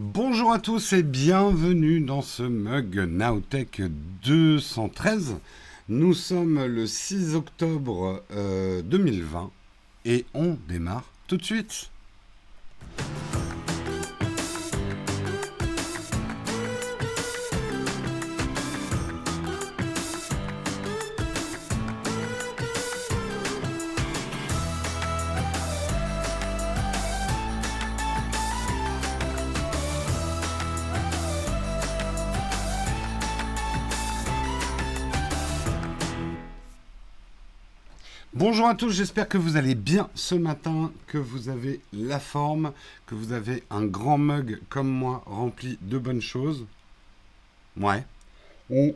Bonjour à tous et bienvenue dans ce mug Nowtech 213. Nous sommes le 6 octobre 2020 et on démarre tout de suite. Bonjour à tous, j'espère que vous allez bien ce matin, que vous avez la forme, que vous avez un grand mug comme moi rempli de bonnes choses. Ouais. Et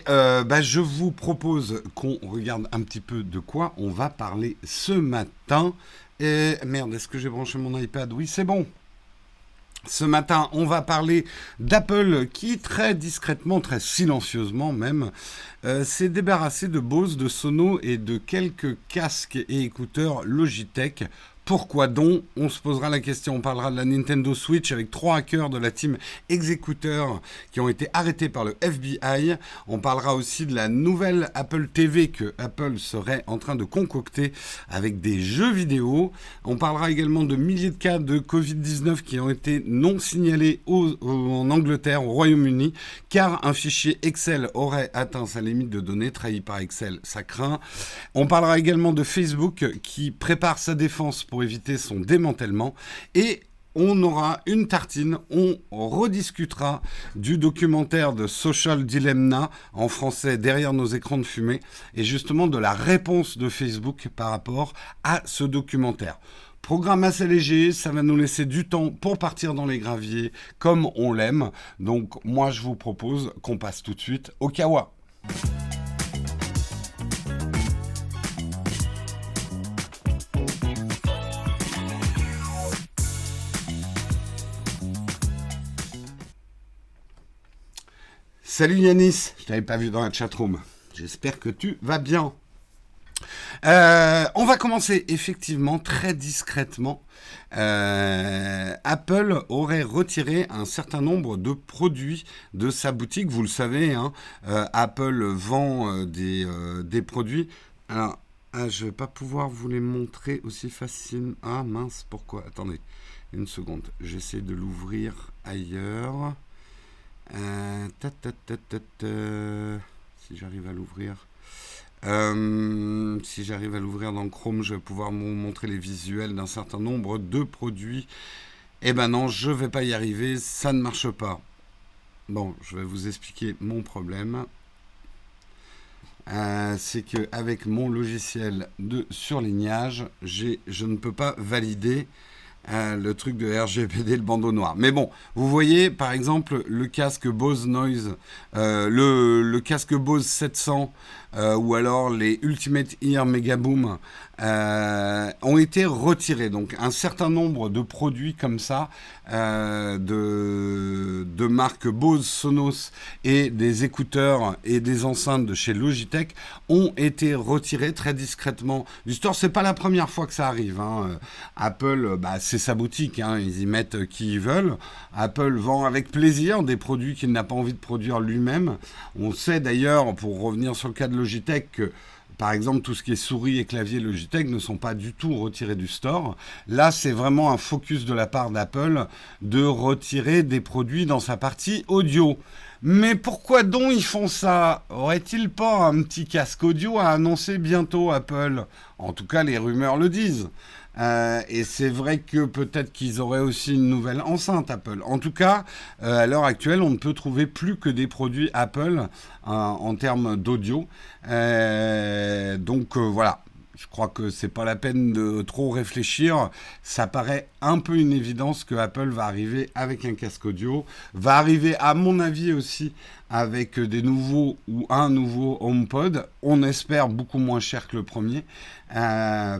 je vous propose qu'on regarde un petit peu de quoi on va parler ce matin. Et merde, est-ce que j'ai branché mon iPad? Oui, c'est bon. Ce matin, on va parler d'Apple qui, très discrètement, très silencieusement même, s'est débarrassé de Bose, de Sonos et de quelques casques et écouteurs Logitech. Pourquoi donc? On se posera la question. On parlera de la Nintendo Switch avec 3 hackers de la team Executor qui ont été arrêtés par le FBI. On parlera aussi de la nouvelle Apple TV que Apple serait en train de concocter avec des jeux vidéo. On parlera également de milliers de cas de Covid-19 qui ont été non signalés en Angleterre, au Royaume-Uni, car un fichier Excel aurait atteint sa limite de données, trahi par Excel, ça craint. On parlera également de Facebook qui prépare sa défense pour éviter son démantèlement. Et on aura une tartine, on rediscutera du documentaire de Social Dilemma, en français Derrière nos écrans de fumée, et justement de la réponse de Facebook par rapport à ce documentaire. Programme assez léger, ça va nous laisser du temps pour partir dans les graviers comme on l'aime. Donc moi je vous propose qu'on passe tout de suite au Kawa. Salut Yanis, je t'avais pas vu dans la chatroom. J'espère que tu vas bien. On va commencer effectivement très discrètement. Apple aurait retiré un certain nombre de produits de sa boutique. Vous le savez, hein, Apple vend des produits. Alors, je ne vais pas pouvoir vous les montrer aussi facilement. Ah mince, pourquoi? Attendez, une seconde. J'essaie de l'ouvrir ailleurs. Si j'arrive à l'ouvrir. Si j'arrive à l'ouvrir dans Chrome, je vais pouvoir vous montrer les visuels d'un certain nombre de produits. Eh ben non, je vais pas y arriver, ça ne marche pas. Bon, je vais vous expliquer mon problème. C'est que avec mon logiciel de surlignage, je ne peux pas valider le truc de RGPD, le bandeau noir. Mais bon, vous voyez, par exemple, le casque Bose Noise, le casque Bose 700, ou alors les Ultimate Ear Mega Boom, ont été retirés. Donc, un certain nombre de produits comme ça, de marques Bose, Sonos et des écouteurs et des enceintes de chez Logitech ont été retirés très discrètement du store. C'est pas la première fois que ça arrive, hein. Apple, c'est sa boutique, hein. Ils y mettent qui ils veulent. Apple vend avec plaisir des produits qu'il n'a pas envie de produire lui-même. On sait d'ailleurs, pour revenir sur le cas de Logitech, que par exemple, tout ce qui est souris et clavier Logitech ne sont pas du tout retirés du store. Là, c'est vraiment un focus de la part d'Apple de retirer des produits dans sa partie audio. Mais pourquoi donc ils font ça? Aurait-il pas un petit casque audio à annoncer bientôt, Apple? En tout cas, les rumeurs le disent. Et c'est vrai que peut-être qu'ils auraient aussi une nouvelle enceinte Apple. En tout cas, à l'heure actuelle, on ne peut trouver plus que des produits Apple en termes d'audio. Donc voilà. Je crois que c'est pas la peine de trop réfléchir. Ça paraît un peu une évidence que Apple va arriver avec un casque audio, va arriver à mon avis aussi avec des nouveaux ou un nouveau HomePod. On espère beaucoup moins cher que le premier,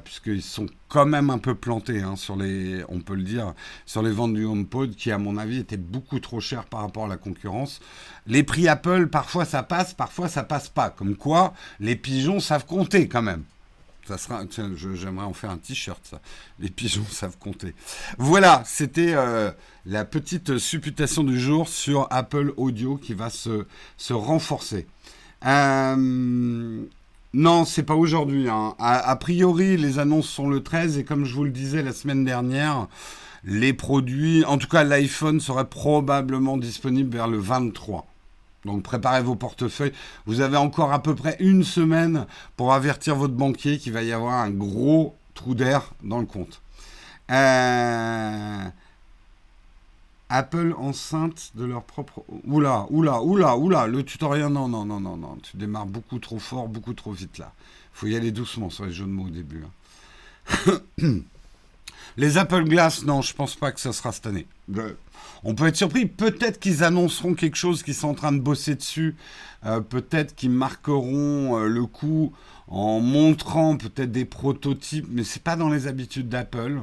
puisqu'ils sont quand même un peu plantés, hein, sur les, on peut le dire, sur les ventes du HomePod qui à mon avis étaient beaucoup trop chers par rapport à la concurrence. Les prix Apple, parfois ça passe pas. Comme quoi, les pigeons savent compter quand même. Ça sera, tiens, j'aimerais en faire un t-shirt, ça. Les pigeons savent compter. Voilà, c'était la petite supputation du jour sur Apple Audio qui va se renforcer. Non, c'est pas aujourd'hui, hein. A priori, les annonces sont le 13 et comme je vous le disais la semaine dernière, les produits, en tout cas l'iPhone serait probablement disponible vers le 23. Donc préparez vos portefeuilles. Vous avez encore à peu près une semaine pour avertir votre banquier qu'il va y avoir un gros trou d'air dans le compte. Apple enceinte de leur propre... Oula, le tutoriel, non, tu démarres beaucoup trop fort, beaucoup trop vite là. Faut y aller doucement sur les jeux de mots au début. Hein. Les Apple Glass, non, je pense pas que ça sera cette année. On peut être surpris, peut-être qu'ils annonceront quelque chose, qu'ils sont en train de bosser dessus, peut-être qu'ils marqueront le coup en montrant peut-être des prototypes, mais c'est pas dans les habitudes d'Apple.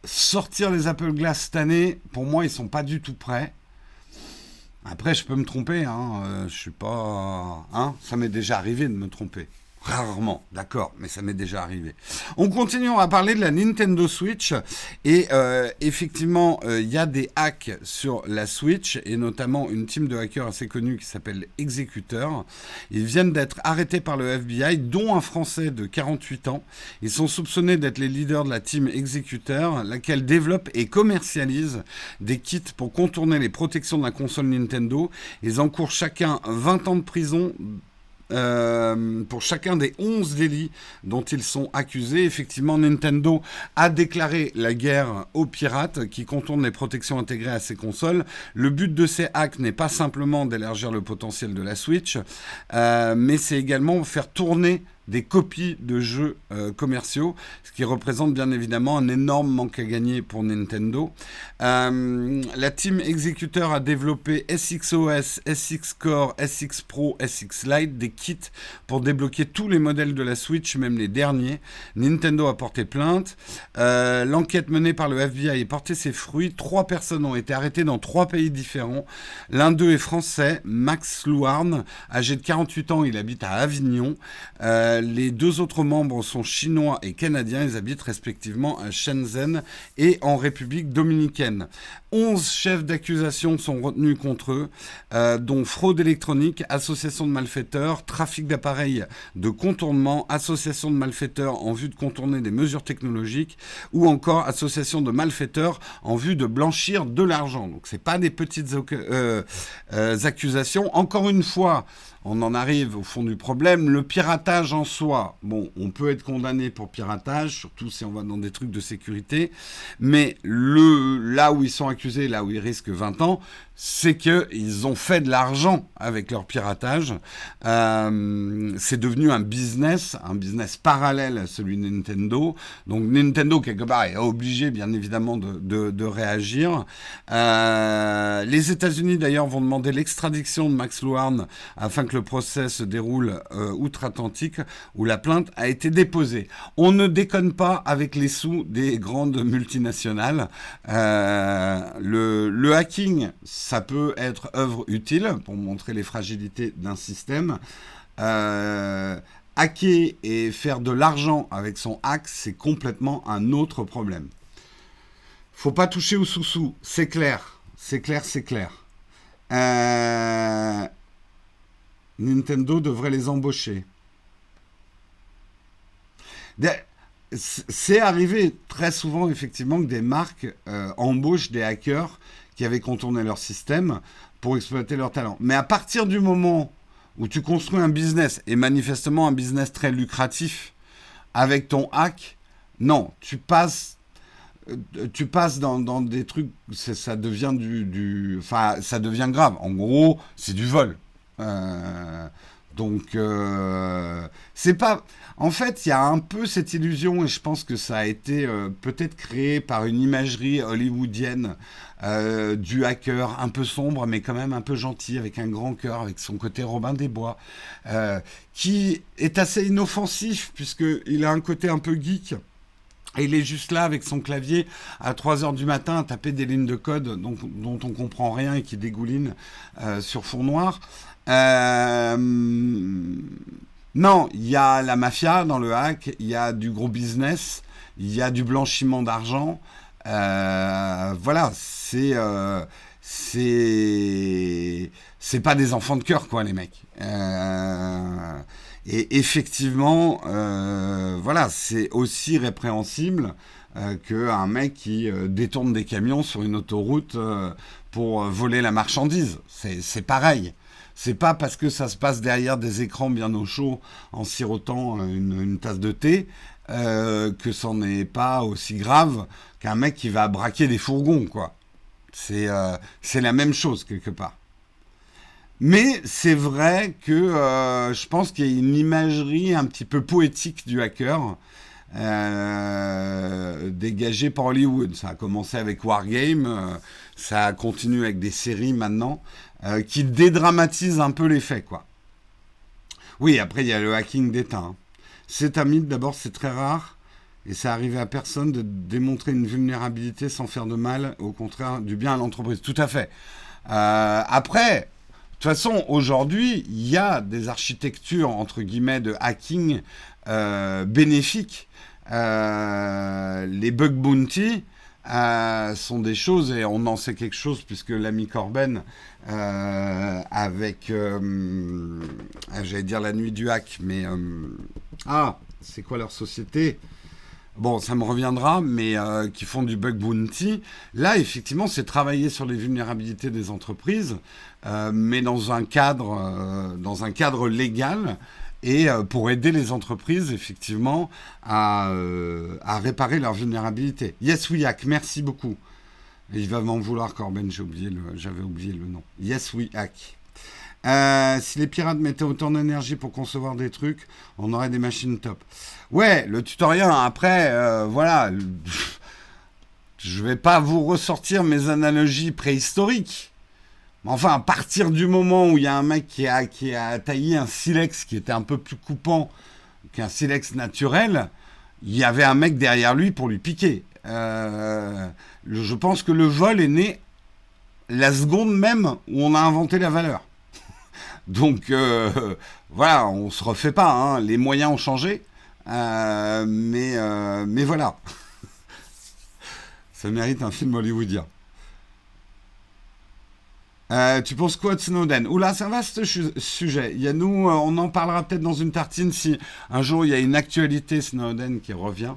Sortir les Apple Glass cette année, pour moi, ils sont pas du tout prêts. Après, je peux me tromper, hein, je suis pas... Hein, ça m'est déjà arrivé de me tromper. Rarement, d'accord, mais ça m'est déjà arrivé. On continue, on va parler de la Nintendo Switch. Et effectivement, il y a des hacks sur la Switch, et notamment une team de hackers assez connue qui s'appelle Executeur. Ils viennent d'être arrêtés par le FBI, dont un Français de 48 ans. Ils sont soupçonnés d'être les leaders de la team Executeur, laquelle développe et commercialise des kits pour contourner les protections de la console Nintendo. Ils encourent chacun 20 ans de prison pour chacun des 11 délits dont ils sont accusés. Effectivement, Nintendo a déclaré la guerre aux pirates qui contournent les protections intégrées à ses consoles. Le but de ces hacks n'est pas simplement d'élargir le potentiel de la Switch, mais c'est également faire tourner des copies de jeux commerciaux, ce qui représente bien évidemment un énorme manque à gagner pour Nintendo. La team Executeur a développé SXOS, SX Core, SX Pro, SX Lite, des kits pour débloquer tous les modèles de la Switch, même les derniers. Nintendo a porté plainte. L'enquête menée par le FBI a porté ses fruits. 3 personnes ont été arrêtées dans 3 pays différents. L'un d'eux est français, Max Louarn, âgé de 48 ans, il habite à Avignon. Les 2 autres membres sont chinois et canadiens. Ils habitent respectivement à Shenzhen et en République dominicaine. 11 chefs d'accusation sont retenus contre eux, dont fraude électronique, association de malfaiteurs, trafic d'appareils de contournement, association de malfaiteurs en vue de contourner des mesures technologiques ou encore association de malfaiteurs en vue de blanchir de l'argent. Donc c'est pas des petites accusations. Encore une fois, on en arrive au fond du problème. Le piratage en soi, bon, on peut être condamné pour piratage, surtout si on va dans des trucs de sécurité, mais là où ils sont accusés, là où ils risquent 20 ans, c'est qu'ils ont fait de l'argent avec leur piratage. C'est devenu un business parallèle à celui de Nintendo. Donc Nintendo, quelque part, est obligé, bien évidemment, de réagir. Les États-Unis, d'ailleurs, vont demander l'extradition de Max Louarn afin que le procès se déroule outre-Atlantique, où la plainte a été déposée. On ne déconne pas avec les sous des grandes multinationales. Le hacking, ça peut être œuvre utile pour montrer les fragilités d'un système. Hacker et faire de l'argent avec son hack, c'est complètement un autre problème. Faut pas toucher aux sous-sous, c'est clair. Nintendo devrait les embaucher. C'est arrivé très souvent, effectivement, que des marques embauchent des hackers qui avaient contourné leur système pour exploiter leur talent. Mais à partir du moment où tu construis un business, et manifestement un business très lucratif, avec ton hack, non, tu passes dans des trucs, ça devient ça devient grave. En gros, c'est du vol. Donc, c'est pas... En fait, il y a un peu cette illusion, et je pense que ça a été peut-être créé par une imagerie hollywoodienne du hacker, un peu sombre, mais quand même un peu gentil, avec un grand cœur, avec son côté Robin des Bois, qui est assez inoffensif, puisqu'il a un côté un peu geek. Et il est juste là avec son clavier à 3h du matin à taper des lignes de code dont on comprend rien et qui dégoulinent sur fond noir. Non, il y a la mafia dans le hack, il y a du gros business, il y a du blanchiment d'argent. Voilà, c'est pas des enfants de cœur, quoi, les mecs. Et effectivement, voilà, c'est aussi répréhensible qu'un mec qui détourne des camions sur une autoroute pour voler la marchandise. C'est pareil. C'est pas parce que ça se passe derrière des écrans bien au chaud en sirotant une tasse de thé que c'en n'est pas aussi grave qu'un mec qui va braquer des fourgons, quoi. C'est la même chose quelque part. Mais c'est vrai que je pense qu'il y a une imagerie un petit peu poétique du hacker dégagée par Hollywood. Ça a commencé avec Wargame, ça continue avec des séries maintenant qui dédramatisent un peu les faits, quoi. Oui, après il y a le hacking d'État. Hein. C'est un mythe, d'abord c'est très rare et ça arrive à personne de démontrer une vulnérabilité sans faire de mal, au contraire du bien à l'entreprise. Tout à fait. Après, de toute façon, aujourd'hui, il y a des architectures, entre guillemets, de hacking bénéfiques. Les bug bounty sont des choses, et on en sait quelque chose, puisque l'ami Corben, avec, j'allais dire la nuit du hack, mais... c'est quoi leur société ? Bon, ça me reviendra, mais qui font du bug bounty. Là, effectivement, c'est travailler sur les vulnérabilités des entreprises, mais dans un cadre légal, et pour aider les entreprises, effectivement, à réparer leurs vulnérabilités. Yes, we hack, merci beaucoup. Et il va m'en vouloir, Corben, j'avais oublié le nom. Yes, we hack. Si les pirates mettaient autant d'énergie pour concevoir des trucs, on aurait des machines top. Ouais, le tutoriel, après, voilà. Je vais pas vous ressortir mes analogies préhistoriques. Enfin, à partir du moment où il y a un mec qui a taillé un silex qui était un peu plus coupant qu'un silex naturel, il y avait un mec derrière lui pour lui piquer. Je pense que le vol est né la seconde même où on a inventé la valeur. Donc, voilà, on se refait pas, hein. Les moyens ont changé, mais voilà. Ça mérite un film hollywoodien. Tu penses quoi de Snowden ? Oula, c'est un vaste sujet. Il y a nous, on en parlera peut-être dans une tartine si un jour il y a une actualité Snowden qui revient.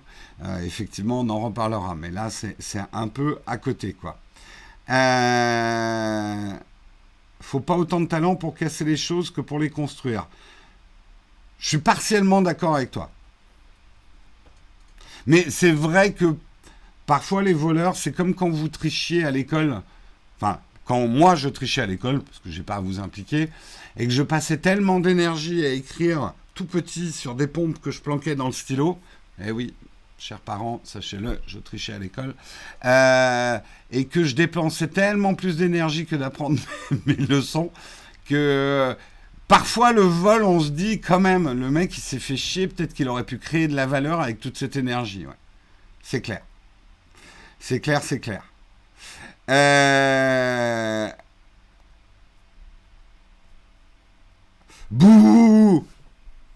Effectivement, on en reparlera. Mais là, c'est un peu à côté, quoi. Faut pas autant de talent pour casser les choses que pour les construire. Je suis partiellement d'accord avec toi. Mais c'est vrai que parfois les voleurs, c'est comme quand vous trichiez à l'école. Enfin, quand moi je trichais à l'école, parce que j'ai pas à vous impliquer, et que je passais tellement d'énergie à écrire tout petit sur des pompes que je planquais dans le stylo. Eh oui, chers parents, sachez-le, je trichais à l'école. Et que je dépensais tellement plus d'énergie que d'apprendre mes leçons, que parfois le vol, on se dit quand même, le mec il s'est fait chier, peut-être qu'il aurait pu créer de la valeur avec toute cette énergie. Ouais. C'est clair. C'est clair, c'est clair. Bouh!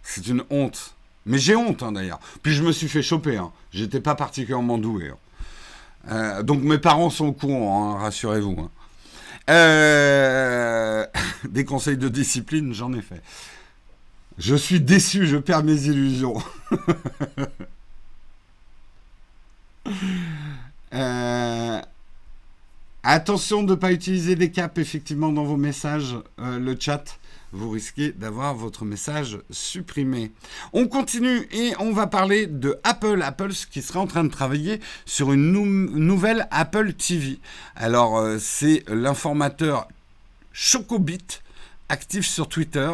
C'est une honte. Mais j'ai honte, hein, d'ailleurs. Puis je me suis fait choper. Hein. J'étais pas particulièrement doué. Hein. Donc mes parents sont au courant, hein, rassurez-vous. Hein. Des conseils de discipline, j'en ai fait. Je suis déçu, je perds mes illusions. Attention de ne pas utiliser des caps effectivement dans vos messages, le chat. Vous risquez d'avoir votre message supprimé. On continue et on va parler de Apple. Apple qui serait en train de travailler sur une nouvelle Apple TV. Alors, c'est l'informateur Chocobit, actif sur Twitter,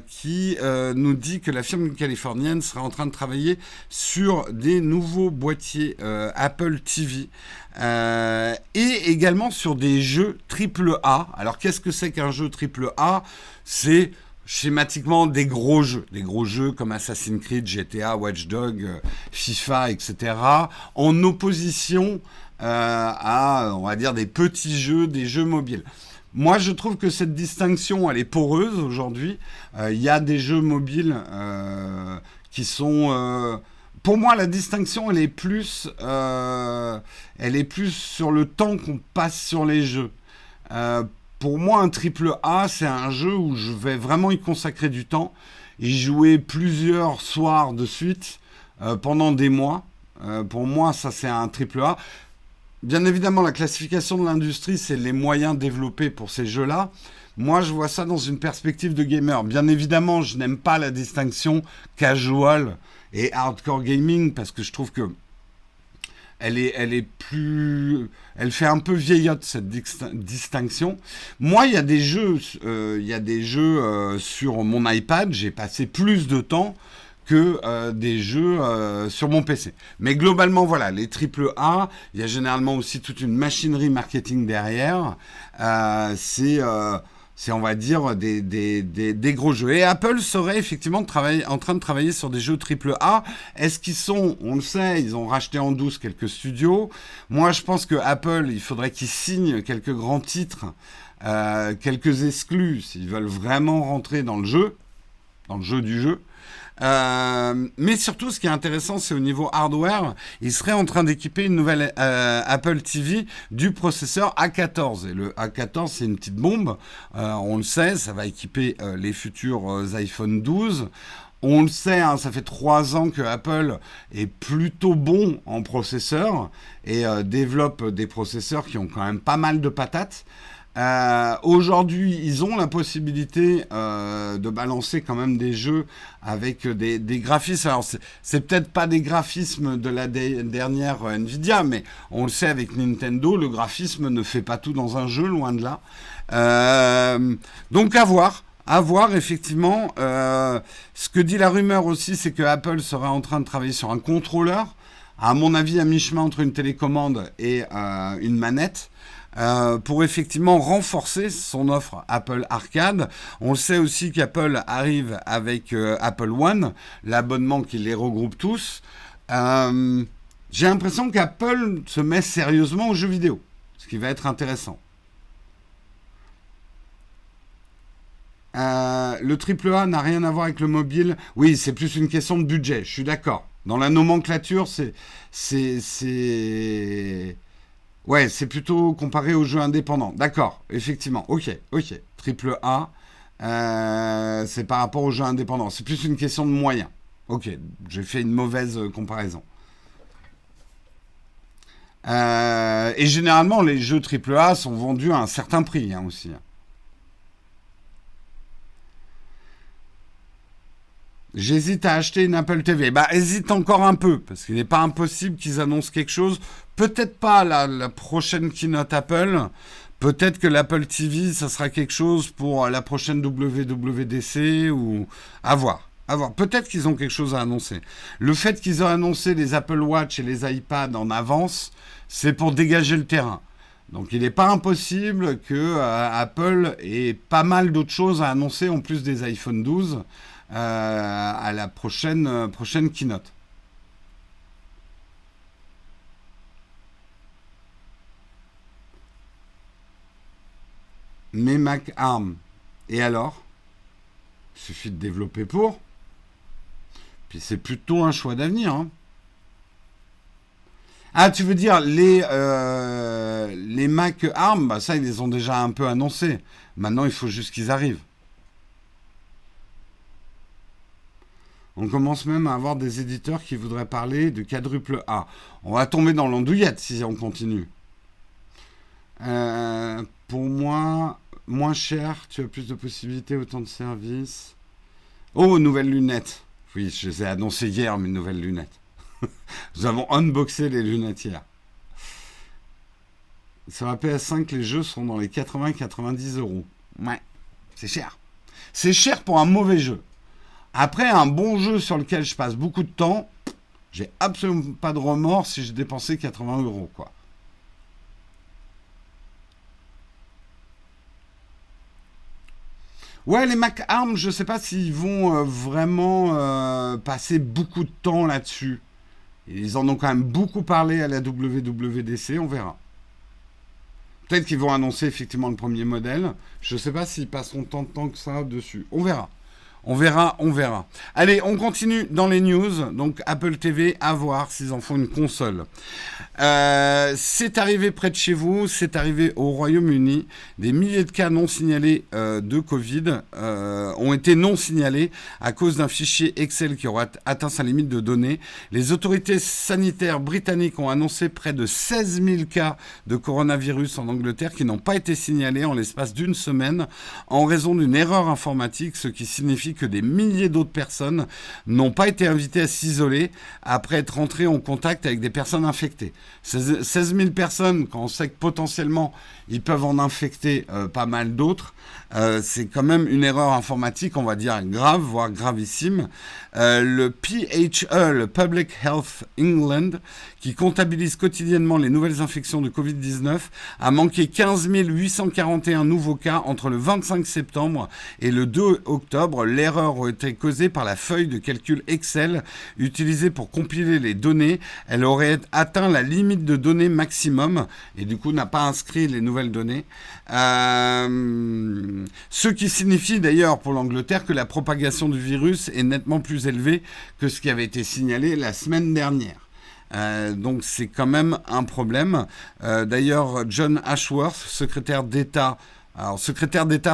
qui nous dit que la firme californienne sera en train de travailler sur des nouveaux boîtiers Apple TV et également sur des jeux AAA. Alors qu'est-ce que c'est qu'un jeu AAA ? C'est schématiquement des gros jeux comme Assassin's Creed, GTA, Watch Dogs, FIFA, etc. en opposition à, on va dire, des petits jeux, des jeux mobiles. Moi, je trouve que cette distinction, elle est poreuse aujourd'hui. Il y a des jeux mobiles qui sont... pour moi, la distinction, elle est plus sur le temps qu'on passe sur les jeux. Euh, pour moi, un triple A, c'est un jeu où je vais vraiment y consacrer du temps, y jouer plusieurs soirs de suite pendant des mois. Pour moi, ça, c'est un triple A. Bien évidemment, la classification de l'industrie, c'est les moyens développés pour ces jeux-là. Moi, je vois ça dans une perspective de gamer. Bien évidemment, je n'aime pas la distinction casual et hardcore gaming parce que je trouve que elle fait un peu vieillotte cette distinction. Moi, il y a des jeux sur mon iPad. J'ai passé plus de temps que des jeux sur mon PC. Mais globalement, voilà, les triple A, il y a généralement aussi toute une machinerie marketing derrière. C'est, on va dire, des gros jeux. Et Apple serait effectivement en train de travailler sur des jeux triple A. Est-ce qu'ils sont, on le sait, ils ont racheté en douce quelques studios. Moi, je pense que Apple, il faudrait qu'ils signent quelques grands titres, quelques exclus, s'ils veulent vraiment rentrer dans le jeu du jeu. Mais surtout, ce qui est intéressant, c'est au niveau hardware, ils seraient en train d'équiper une nouvelle Apple TV du processeur A14. Et le A14, c'est une petite bombe. On le sait, ça va équiper les futurs iPhone 12. On le sait, hein, ça fait 3 ans que Apple est plutôt bon en processeur et développe des processeurs qui ont quand même pas mal de patates. Aujourd'hui, ils ont la possibilité de balancer quand même des jeux avec des graphismes. Alors, c'est peut-être pas des graphismes de la dernière Nvidia, mais on le sait avec Nintendo, le graphisme ne fait pas tout dans un jeu, loin de là. Donc, à voir. À voir, effectivement. Ce que dit la rumeur aussi, c'est que Apple serait en train de travailler sur un contrôleur, à mon avis, à mi-chemin entre une télécommande et une manette. Pour effectivement renforcer son offre Apple Arcade. On sait aussi qu'Apple arrive avec Apple One, l'abonnement qui les regroupe tous. J'ai l'impression qu'Apple se met sérieusement aux jeux vidéo, ce qui va être intéressant. Le AAA n'a rien à voir avec le mobile. Oui, c'est plus une question de budget, je suis d'accord. Dans la nomenclature, c'est... Ouais, c'est plutôt comparé aux jeux indépendants. D'accord, effectivement. Ok. Triple A, c'est par rapport aux jeux indépendants. C'est plus une question de moyens. Ok, j'ai fait une mauvaise comparaison. Et généralement, les jeux triple A sont vendus à un certain prix hein, aussi. J'hésite à acheter une Apple TV. Bah, hésite encore un peu, parce qu'il n'est pas impossible qu'ils annoncent quelque chose. Peut-être pas la prochaine keynote Apple. Peut-être que l'Apple TV, ça sera quelque chose pour la prochaine WWDC ou à voir. À voir. Peut-être qu'ils ont quelque chose à annoncer. Le fait qu'ils ont annoncé les Apple Watch et les iPads en avance, c'est pour dégager le terrain. Donc il n'est pas impossible que Apple ait pas mal d'autres choses à annoncer en plus des iPhone 12 à la prochaine keynote. Mais Mac ARM. Et alors? Il suffit de développer pour. Puis c'est plutôt un choix d'avenir. Hein. Ah, tu veux dire les Mac ARM, bah ça ils les ont déjà un peu annoncés. Maintenant il faut juste qu'ils arrivent. On commence même à avoir des éditeurs qui voudraient parler de quadruple A. On va tomber dans l'andouillette si on continue. Pour moi, moins cher, tu as plus de possibilités, autant de services. Oh, nouvelles lunettes. Oui, je les ai annoncées hier, mes nouvelles lunettes. Nous avons unboxé les lunettes hier. Sur la PS5, les jeux sont dans les 80-90 euros. Ouais, c'est cher. C'est cher pour un mauvais jeu. Après, un bon jeu sur lequel je passe beaucoup de temps, j'ai absolument pas de remords si j'ai dépensé 80 euros, quoi. Ouais, les Mac ARM, je sais pas s'ils vont vraiment passer beaucoup de temps là-dessus. Ils en ont quand même beaucoup parlé à la WWDC, on verra. Peut-être qu'ils vont annoncer effectivement le premier modèle. Je ne sais pas s'ils passeront tant de temps que ça dessus. On verra. On verra, on verra. Allez, on continue dans les news. Donc, Apple TV, à voir s'ils en font une console. C'est arrivé près de chez vous, c'est arrivé au Royaume-Uni. Des milliers de cas non signalés de Covid ont été non signalés à cause d'un fichier Excel qui aura atteint sa limite de données. Les autorités sanitaires britanniques ont annoncé près de 16 000 cas de coronavirus en Angleterre qui n'ont pas été signalés en l'espace d'une semaine en raison d'une erreur informatique, ce qui signifie que des milliers d'autres personnes n'ont pas été invitées à s'isoler après être rentrées en contact avec des personnes infectées. 16 000 personnes, quand on sait que potentiellement ils peuvent en infecter pas mal d'autres, c'est quand même une erreur informatique, on va dire grave, voire gravissime. Le PHE, le Public Health England, qui comptabilise quotidiennement les nouvelles infections de Covid-19, a manqué 15 841 nouveaux cas entre le 25 septembre et le 2 octobre. L'erreur a été causée par la feuille de calcul Excel utilisée pour compiler les données. Elle aurait atteint la limite de données maximum et du coup n'a pas inscrit les nouvelles données. Ce qui signifie d'ailleurs pour l'Angleterre que la propagation du virus est nettement plus élevée que ce qui avait été signalé la semaine dernière. Donc c'est quand même un problème. D'ailleurs, John Ashworth, secrétaire d'État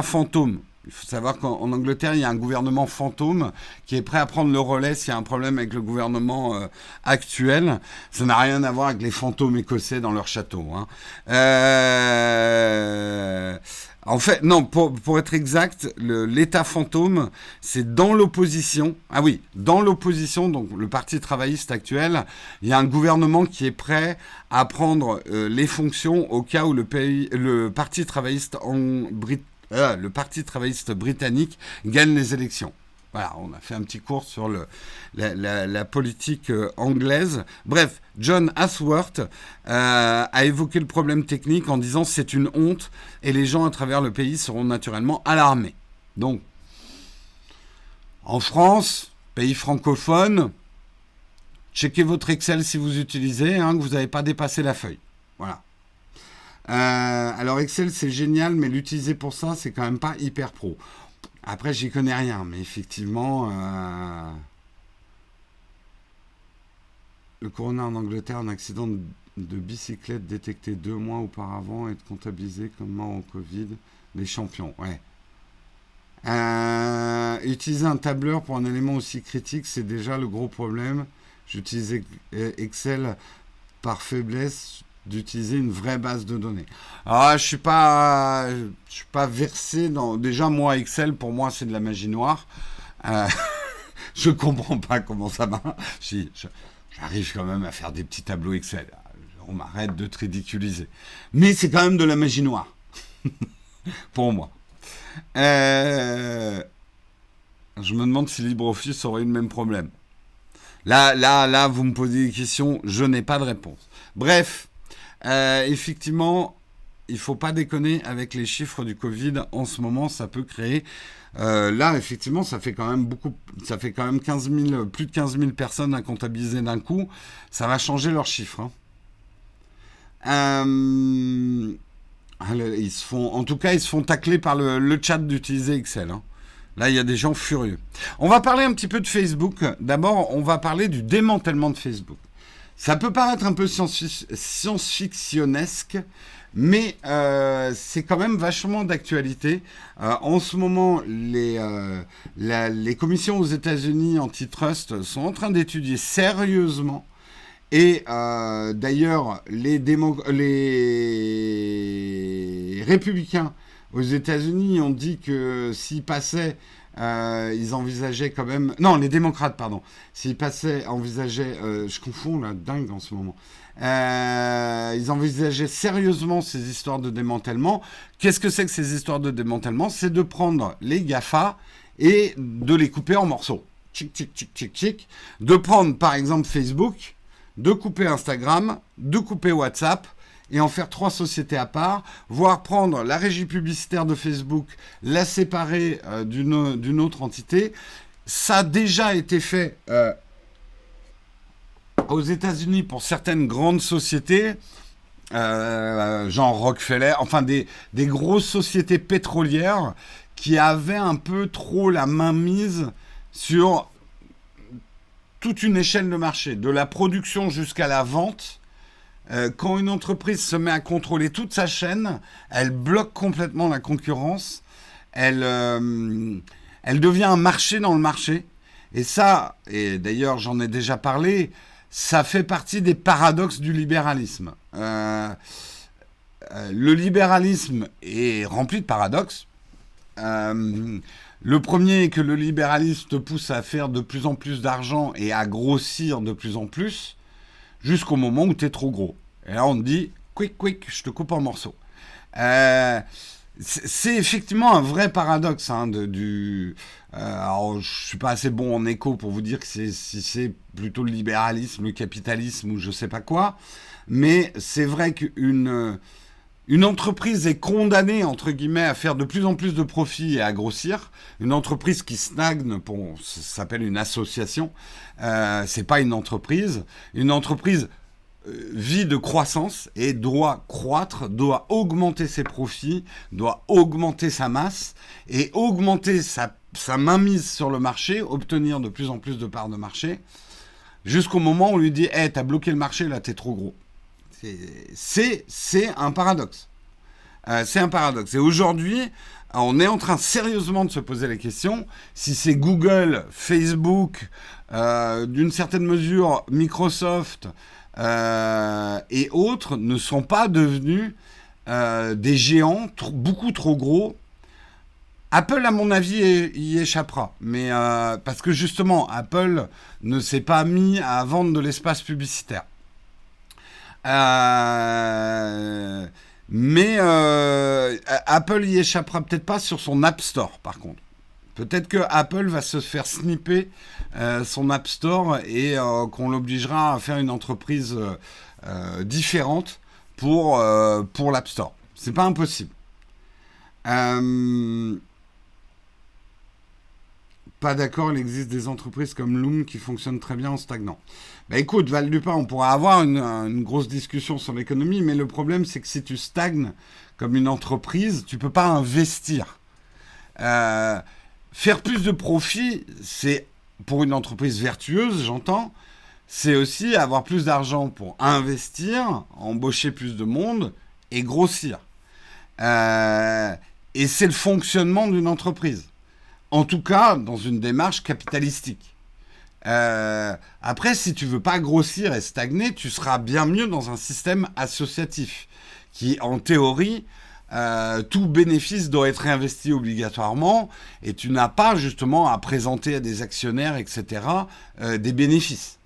fantôme. Il faut savoir qu'en Angleterre, il y a un gouvernement fantôme qui est prêt à prendre le relais s'il y a un problème avec le gouvernement actuel. Ça n'a rien à voir avec les fantômes écossais dans leur château. Hein. En fait, non, pour être exact, l'État fantôme, c'est dans l'opposition. Ah oui, dans l'opposition, donc le Parti travailliste actuel, il y a un gouvernement qui est prêt à prendre les fonctions au cas où le Parti travailliste le Parti travailliste britannique gagne les élections. Voilà, on a fait un petit cours sur la politique anglaise. Bref, John Ashworth a évoqué le problème technique en disant « c'est une honte et les gens à travers le pays seront naturellement alarmés ». Donc, en France, pays francophone, checkez votre Excel si vous utilisez, que vous n'avez pas dépassé la feuille. Voilà. Alors Excel c'est génial, mais l'utiliser pour ça c'est quand même pas hyper pro. Après j'y connais rien, mais effectivement le corona en Angleterre, un accident de bicyclette détecté 2 mois auparavant et comptabilisé comme mort en Covid, les champions, ouais. Utiliser un tableur pour un élément aussi critique, c'est déjà le gros problème. J'utilisais Excel par faiblesse d'utiliser une vraie base de données. Alors, je suis pas versé dans... Déjà, moi, Excel, pour moi, c'est de la magie noire. Je comprends pas comment ça marche. J'arrive quand même à faire des petits tableaux Excel. On m'arrête de te ridiculiser. Mais c'est quand même de la magie noire. Pour moi. Je me demande si LibreOffice aurait eu le même problème. Là, vous me posez des questions, je n'ai pas de réponse. Bref, effectivement, il ne faut pas déconner avec les chiffres du Covid. En ce moment, ça peut créer... là, effectivement, ça fait quand même plus de 15 000 personnes à comptabiliser d'un coup. Ça va changer leurs chiffres. Ils se font tacler par le chat d'utiliser Excel. Là, il y a des gens furieux. On va parler un petit peu de Facebook. D'abord, on va parler du démantèlement de Facebook. Ça peut paraître un peu science-fictionnesque, mais c'est quand même vachement d'actualité. En ce moment, les commissions aux États-Unis antitrust sont en train d'étudier sérieusement. Et d'ailleurs, les républicains aux États-Unis ont dit que s'ils passaient, ils envisageaient quand même... Non, les démocrates, pardon. S'ils passaient, envisageaient... je confonds, là, dingue en ce moment. Ils envisageaient sérieusement ces histoires de démantèlement. Qu'est-ce que c'est que ces histoires de démantèlement ? C'est de prendre les GAFA et de les couper en morceaux. Tchic, tchic, tchic, tchic, tchic. De prendre, par exemple, Facebook, de couper Instagram, de couper WhatsApp, et en faire 3 sociétés à part, voire prendre la régie publicitaire de Facebook, la séparer d'une autre entité. Ça a déjà été fait aux États-Unis pour certaines grandes sociétés. genre Rockefeller, enfin des grosses sociétés pétrolières qui avaient un peu trop la main mise sur toute une échelle de marché, de la production jusqu'à la vente. Quand une entreprise se met à contrôler toute sa chaîne, elle bloque complètement la concurrence, elle devient un marché dans le marché. Et ça, et d'ailleurs j'en ai déjà parlé, ça fait partie des paradoxes du libéralisme. Le libéralisme est rempli de paradoxes. Le premier est que le libéralisme te pousse à faire de plus en plus d'argent et à grossir de plus en plus, jusqu'au moment où tu es trop gros. Et là, on te dit, quick, je te coupe en morceaux. C'est effectivement un vrai paradoxe. Alors, je suis pas assez bon en écho pour vous dire que si c'est plutôt le libéralisme, le capitalisme ou je sais pas quoi. Mais c'est vrai une entreprise est condamnée, entre guillemets, à faire de plus en plus de profits et à grossir. Une entreprise qui stagne, ça s'appelle une association. C'est pas une entreprise. Une entreprise vit de croissance et doit croître, doit augmenter ses profits, doit augmenter sa masse et augmenter sa mainmise sur le marché, obtenir de plus en plus de parts de marché, jusqu'au moment où on lui dit « Hey, t'as bloqué le marché, là, t'es trop gros ». C'est un paradoxe. C'est un paradoxe. Et aujourd'hui, on est en train sérieusement de se poser la question si c'est Google, Facebook, d'une certaine mesure Microsoft et autres ne sont pas devenus des géants beaucoup trop gros. Apple, à mon avis, y échappera. Mais parce que justement, Apple ne s'est pas mis à vendre de l'espace publicitaire. Mais Apple y échappera peut-être pas sur son App Store, par contre. Peut-être que Apple va se faire snipper son App Store et qu'on l'obligera à faire une entreprise différente pour l'App Store. C'est pas impossible. Pas d'accord, il existe des entreprises comme Loom qui fonctionnent très bien en stagnant. Bah écoute, Val Dupin, on pourra avoir une grosse discussion sur l'économie, mais le problème, c'est que si tu stagnes comme une entreprise, tu peux pas investir. Faire plus de profit, c'est pour une entreprise vertueuse, j'entends, c'est aussi avoir plus d'argent pour investir, embaucher plus de monde et grossir. Et c'est le fonctionnement d'une entreprise. En tout cas, dans une démarche capitalistique. Après, si tu veux pas grossir et stagner, tu seras bien mieux dans un système associatif qui, en théorie, tout bénéfice doit être réinvesti obligatoirement et tu n'as pas justement à présenter à des actionnaires, etc., des bénéfices.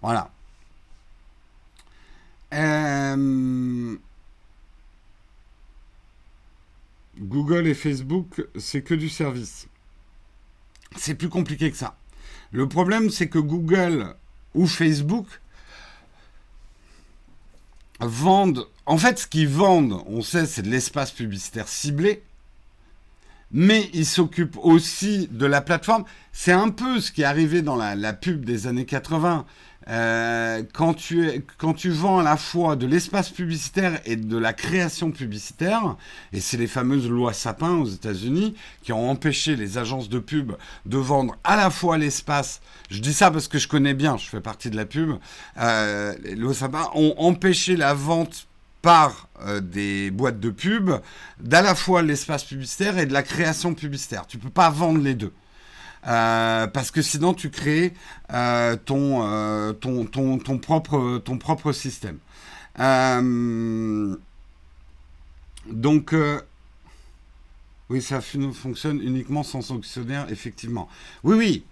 Voilà. Google et Facebook, c'est que du service. C'est plus compliqué que ça. Le problème, c'est que Google ou Facebook vendent... En fait, ce qu'ils vendent, on sait, c'est de l'espace publicitaire ciblé, mais ils s'occupent aussi de la plateforme. C'est un peu ce qui est arrivé dans la pub des années 80. Quand tu vends à la fois de l'espace publicitaire et de la création publicitaire, et c'est les fameuses lois Sapin aux États-Unis qui ont empêché les agences de pub de vendre à la fois l'espace. Je dis ça parce que je connais bien, je fais partie de la pub. Les lois Sapin ont empêché la vente par des boîtes de pub d'à la fois l'espace publicitaire et de la création publicitaire. Tu peux pas vendre les deux. Parce que sinon tu crées ton propre système. Donc, oui, ça fonctionne uniquement sans actionnaire, effectivement. Oui,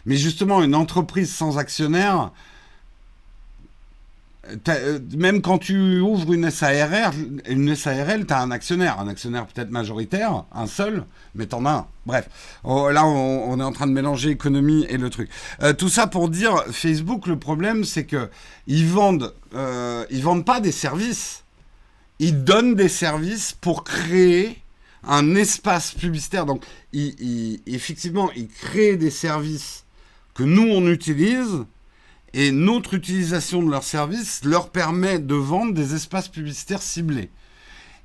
mais justement, une entreprise sans actionnaire, même quand tu ouvres une SARL, tu as un actionnaire peut-être majoritaire, un seul, mais t'en as un. Bref, là on est en train de mélanger économie et le truc. Tout ça pour dire, Facebook, le problème c'est que ils vendent pas des services, ils donnent des services pour créer un espace publicitaire. Donc effectivement, ils créent des services que nous on utilise. Et notre utilisation de leurs services leur permet de vendre des espaces publicitaires ciblés.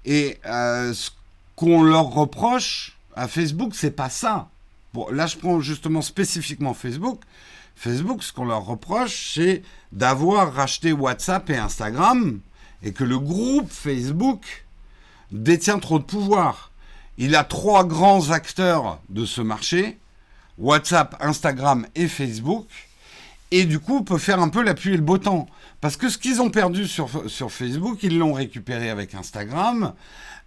Et ce qu'on leur reproche à Facebook, c'est pas ça. Bon, là, je prends justement spécifiquement Facebook. Facebook, ce qu'on leur reproche, c'est d'avoir racheté WhatsApp et Instagram et que le groupe Facebook détient trop de pouvoir. Il a 3 grands acteurs de ce marché, WhatsApp, Instagram et Facebook, et du coup peut faire un peu la pluie et le beau temps. Parce que ce qu'ils ont perdu sur Facebook, ils l'ont récupéré avec Instagram.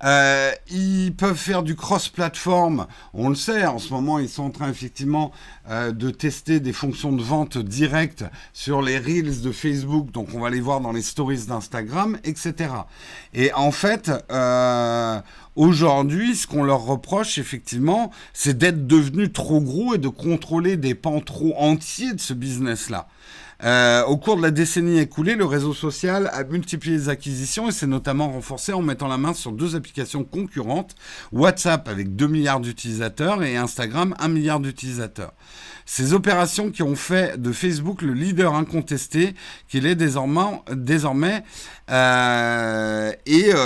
Ils peuvent faire du cross-platform, on le sait, en ce moment ils sont en train effectivement de tester des fonctions de vente directes sur les Reels de Facebook, donc on va les voir dans les stories d'Instagram, etc. Et en fait, aujourd'hui, ce qu'on leur reproche effectivement, c'est d'être devenus trop gros et de contrôler des pans trop entiers de ce business-là. Au cours de la décennie écoulée, le réseau social a multiplié les acquisitions et s'est notamment renforcé en mettant la main sur 2 applications concurrentes, WhatsApp avec 2 milliards d'utilisateurs et Instagram 1 milliard d'utilisateurs. Ces opérations qui ont fait de Facebook le leader incontesté qu'il est désormais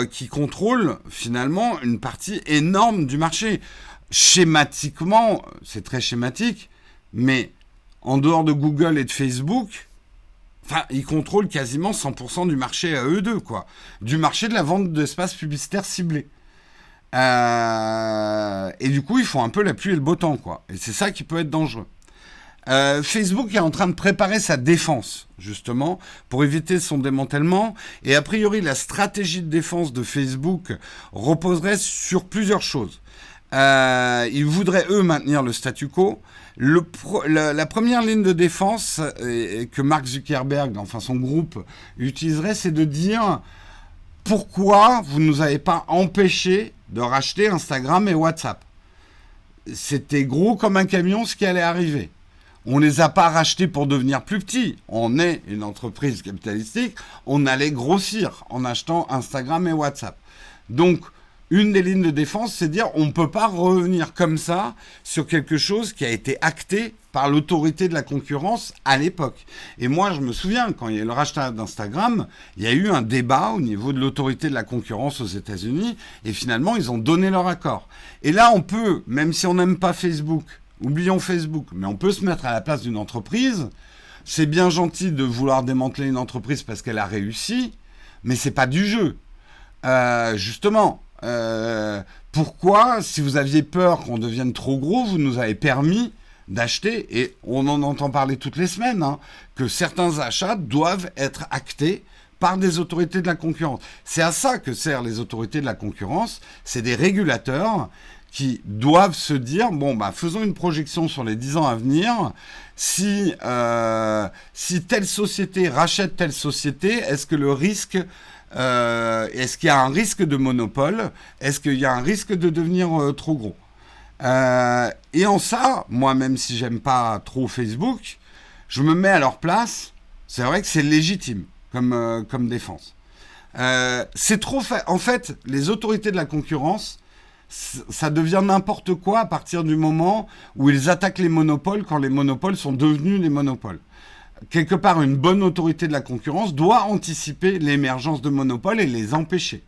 qui contrôle finalement une partie énorme du marché. Schématiquement, c'est très schématique, mais en dehors de Google et de Facebook, ils contrôlent quasiment 100% du marché à eux deux, quoi. Du marché de la vente d'espaces publicitaires ciblés. Et du coup, ils font un peu la pluie et le beau temps, quoi. Et c'est ça qui peut être dangereux. Facebook est en train de préparer sa défense, justement, pour éviter son démantèlement. Et a priori, la stratégie de défense de Facebook reposerait sur plusieurs choses. Ils voudraient, eux, maintenir le statu quo. La première ligne de défense que Mark Zuckerberg, enfin son groupe, utiliserait, c'est de dire pourquoi vous ne nous avez pas empêché de racheter Instagram et WhatsApp. C'était gros comme un camion ce qui allait arriver. On ne les a pas rachetés pour devenir plus petits. On est une entreprise capitalistique. On allait grossir en achetant Instagram et WhatsApp. Donc, une des lignes de défense, c'est de dire on ne peut pas revenir comme ça sur quelque chose qui a été acté par l'autorité de la concurrence à l'époque. Et moi, je me souviens, quand il y a eu le rachat d'Instagram, il y a eu un débat au niveau de l'autorité de la concurrence aux États-Unis, et finalement, ils ont donné leur accord. Et là, on peut, même si on n'aime pas Facebook, oublions Facebook, mais on peut se mettre à la place d'une entreprise. C'est bien gentil de vouloir démanteler une entreprise parce qu'elle a réussi, mais c'est pas du jeu. Justement, pourquoi, si vous aviez peur qu'on devienne trop gros, vous nous avez permis d'acheter, et on en entend parler toutes les semaines, que certains achats doivent être actés par des autorités de la concurrence. C'est à ça que servent les autorités de la concurrence, c'est des régulateurs qui doivent se dire, faisons une projection sur les 10 ans à venir, si telle société rachète telle société, est-ce que le risque... est-ce qu'il y a un risque de monopole? Est-ce qu'il y a un risque de devenir trop gros? Et en ça, moi, même si j'aime pas trop Facebook, je me mets à leur place. C'est vrai que c'est légitime comme défense. C'est trop en fait, les autorités de la concurrence, ça devient n'importe quoi à partir du moment où ils attaquent les monopoles quand les monopoles sont devenus les monopoles. Quelque part, une bonne autorité de la concurrence doit anticiper l'émergence de monopoles et les empêcher.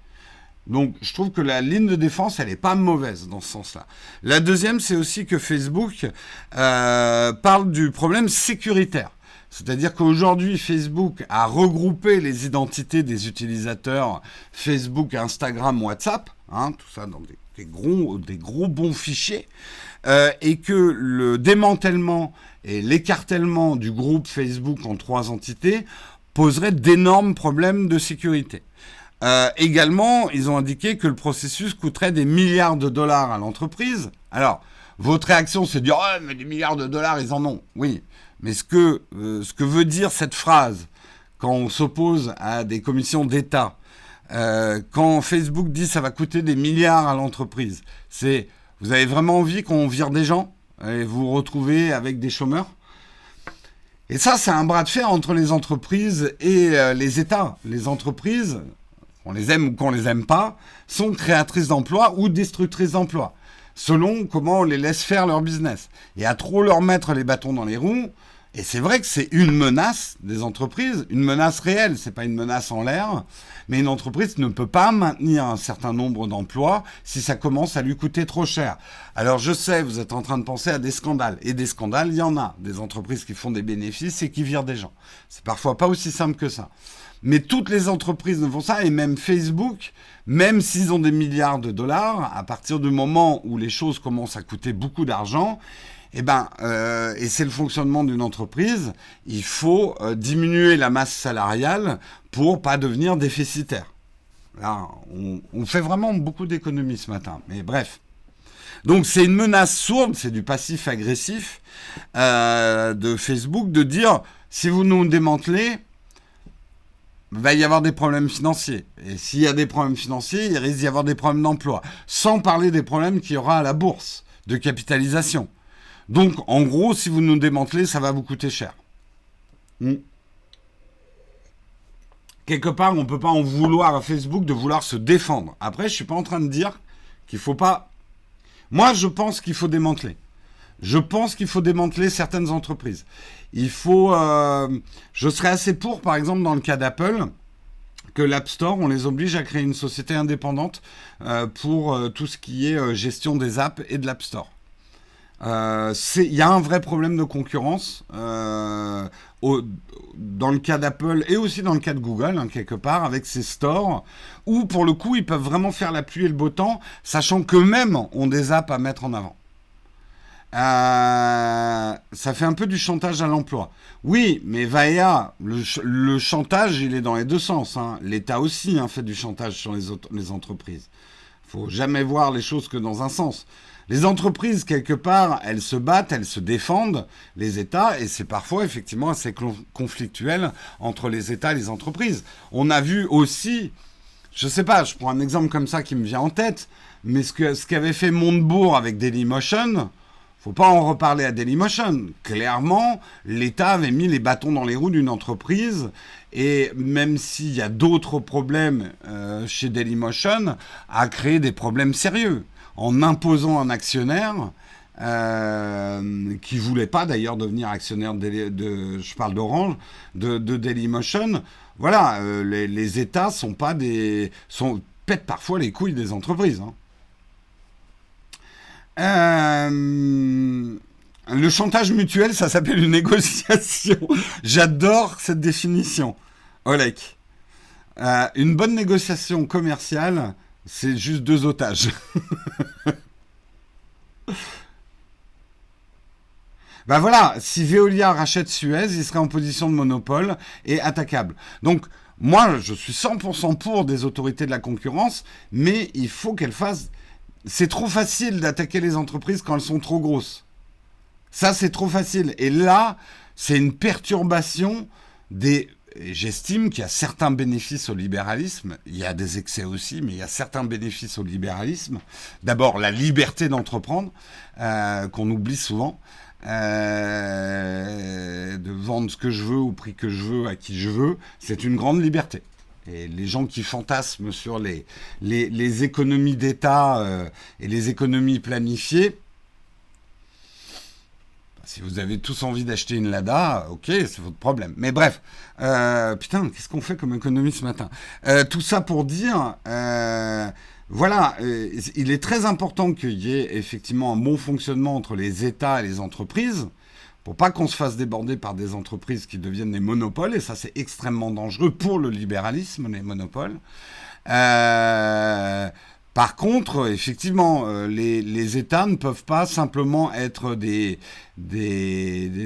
Donc, je trouve que la ligne de défense, elle n'est pas mauvaise dans ce sens-là. La deuxième, c'est aussi que Facebook parle du problème sécuritaire. C'est-à-dire qu'aujourd'hui, Facebook a regroupé les identités des utilisateurs Facebook, Instagram, WhatsApp, tout ça dans des gros bons fichiers, et que le démantèlement et l'écartèlement du groupe Facebook en 3 entités poserait d'énormes problèmes de sécurité. Également, ils ont indiqué que le processus coûterait des milliards de dollars à l'entreprise. Alors, votre réaction, c'est de dire « Oh, mais des milliards de dollars, ils en ont ». Oui, mais ce que veut dire cette phrase quand on s'oppose à des commissions d'État, quand Facebook dit « ça va coûter des milliards à l'entreprise », c'est « vous avez vraiment envie qu'on vire des gens et vous vous retrouvez avec des chômeurs ?» Et ça, c'est un bras de fer entre les entreprises et les États. Les entreprises, qu'on les aime ou qu'on les aime pas, sont créatrices d'emplois ou destructrices d'emplois, selon comment on les laisse faire leur business. Et à trop leur mettre les bâtons dans les roues, Et c'est vrai que c'est une menace des entreprises, une menace réelle, c'est pas une menace en l'air, mais une entreprise ne peut pas maintenir un certain nombre d'emplois si ça commence à lui coûter trop cher. Alors je sais, vous êtes en train de penser à des scandales, et des scandales, il y en a, des entreprises qui font des bénéfices et qui virent des gens. C'est parfois pas aussi simple que ça. Mais toutes les entreprises ne font ça, et même Facebook, même s'ils ont des milliards de dollars, à partir du moment où les choses commencent à coûter beaucoup d'argent, et c'est le fonctionnement d'une entreprise, il faut diminuer la masse salariale pour pas devenir déficitaire. Là, on fait vraiment beaucoup d'économies ce matin, mais bref. Donc c'est une menace sourde, c'est du passif agressif de Facebook de dire si vous nous démantelez, il va y avoir des problèmes financiers. Et s'il y a des problèmes financiers, il risque d'y avoir des problèmes d'emploi. Sans parler des problèmes qu'il y aura à la bourse de capitalisation. Donc, en gros, si vous nous démantelez, ça va vous coûter cher. Quelque part, on ne peut pas en vouloir à Facebook de vouloir se défendre. Après, je ne suis pas en train de dire qu'il ne faut pas... Moi, je pense qu'il faut démanteler. Je pense qu'il faut démanteler certaines entreprises. Il faut... je serais assez pour, par exemple, dans le cas d'Apple, que l'App Store, on les oblige à créer une société indépendante pour tout ce qui est gestion des apps et de l'App Store. Il y a un vrai problème de concurrence dans le cas d'Apple et aussi dans le cas de Google, hein, quelque part, avec ces stores, où pour le coup, ils peuvent vraiment faire la pluie et le beau temps, sachant qu'eux-mêmes ont des apps à mettre en avant. Ça fait un peu du chantage à l'emploi. Oui, mais Vaea, le chantage, il est dans les deux sens. Hein. L'État aussi fait du chantage sur les entreprises. Il faut jamais voir les choses que dans un sens. Les entreprises, quelque part, elles se battent, elles se défendent, les États, et c'est parfois effectivement assez conflictuel entre les États et les entreprises. On a vu aussi, je sais pas, je prends un exemple comme ça qui me vient en tête, mais ce qu'avait fait Montebourg avec Dailymotion, faut pas en reparler à Dailymotion. Clairement, l'État avait mis les bâtons dans les roues d'une entreprise, et même s'il y a d'autres problèmes chez Dailymotion, a créé des problèmes sérieux. En imposant un actionnaire qui voulait pas d'ailleurs devenir actionnaire je parle d'Orange, de Dailymotion. Voilà, les États pètent parfois les couilles des entreprises. Le chantage mutuel, ça s'appelle une négociation. J'adore cette définition. Olek. Une bonne négociation commerciale, c'est juste deux otages. Ben voilà, si Veolia rachète Suez, il serait en position de monopole et attaquable. Donc, moi, je suis 100% pour des autorités de la concurrence, mais il faut qu'elles fassent... C'est trop facile d'attaquer les entreprises quand elles sont trop grosses. Ça, c'est trop facile. Et là, c'est une perturbation des... J'estime qu'il y a certains bénéfices au libéralisme. Il y a des excès aussi, mais il y a certains bénéfices au libéralisme. D'abord, la liberté d'entreprendre, qu'on oublie souvent. De vendre ce que je veux au prix que je veux, à qui je veux. C'est une grande liberté. Et les gens qui fantasment sur les économies d'État et les économies planifiées, si vous avez tous envie d'acheter une Lada, ok, c'est votre problème. Mais bref, putain, qu'est-ce qu'on fait comme économie ce matin ? Tout ça pour dire, voilà, il est très important qu'il y ait effectivement un bon fonctionnement entre les États et les entreprises, pour pas qu'on se fasse déborder par des entreprises qui deviennent des monopoles, et ça c'est extrêmement dangereux pour le libéralisme, les monopoles. Par contre, effectivement, les États ne peuvent pas simplement être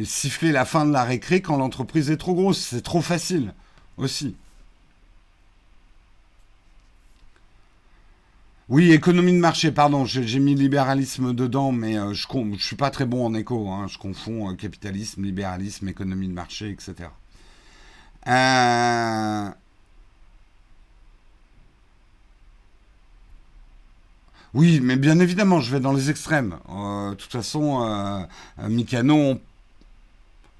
siffler la fin de la récré quand l'entreprise est trop grosse. C'est trop facile aussi. Oui, économie de marché, pardon, j'ai mis libéralisme dedans, mais je suis pas très bon en éco. Hein, je confonds capitalisme, libéralisme, économie de marché, etc. Oui, mais bien évidemment, je vais dans les extrêmes. De toute façon, Mikano, on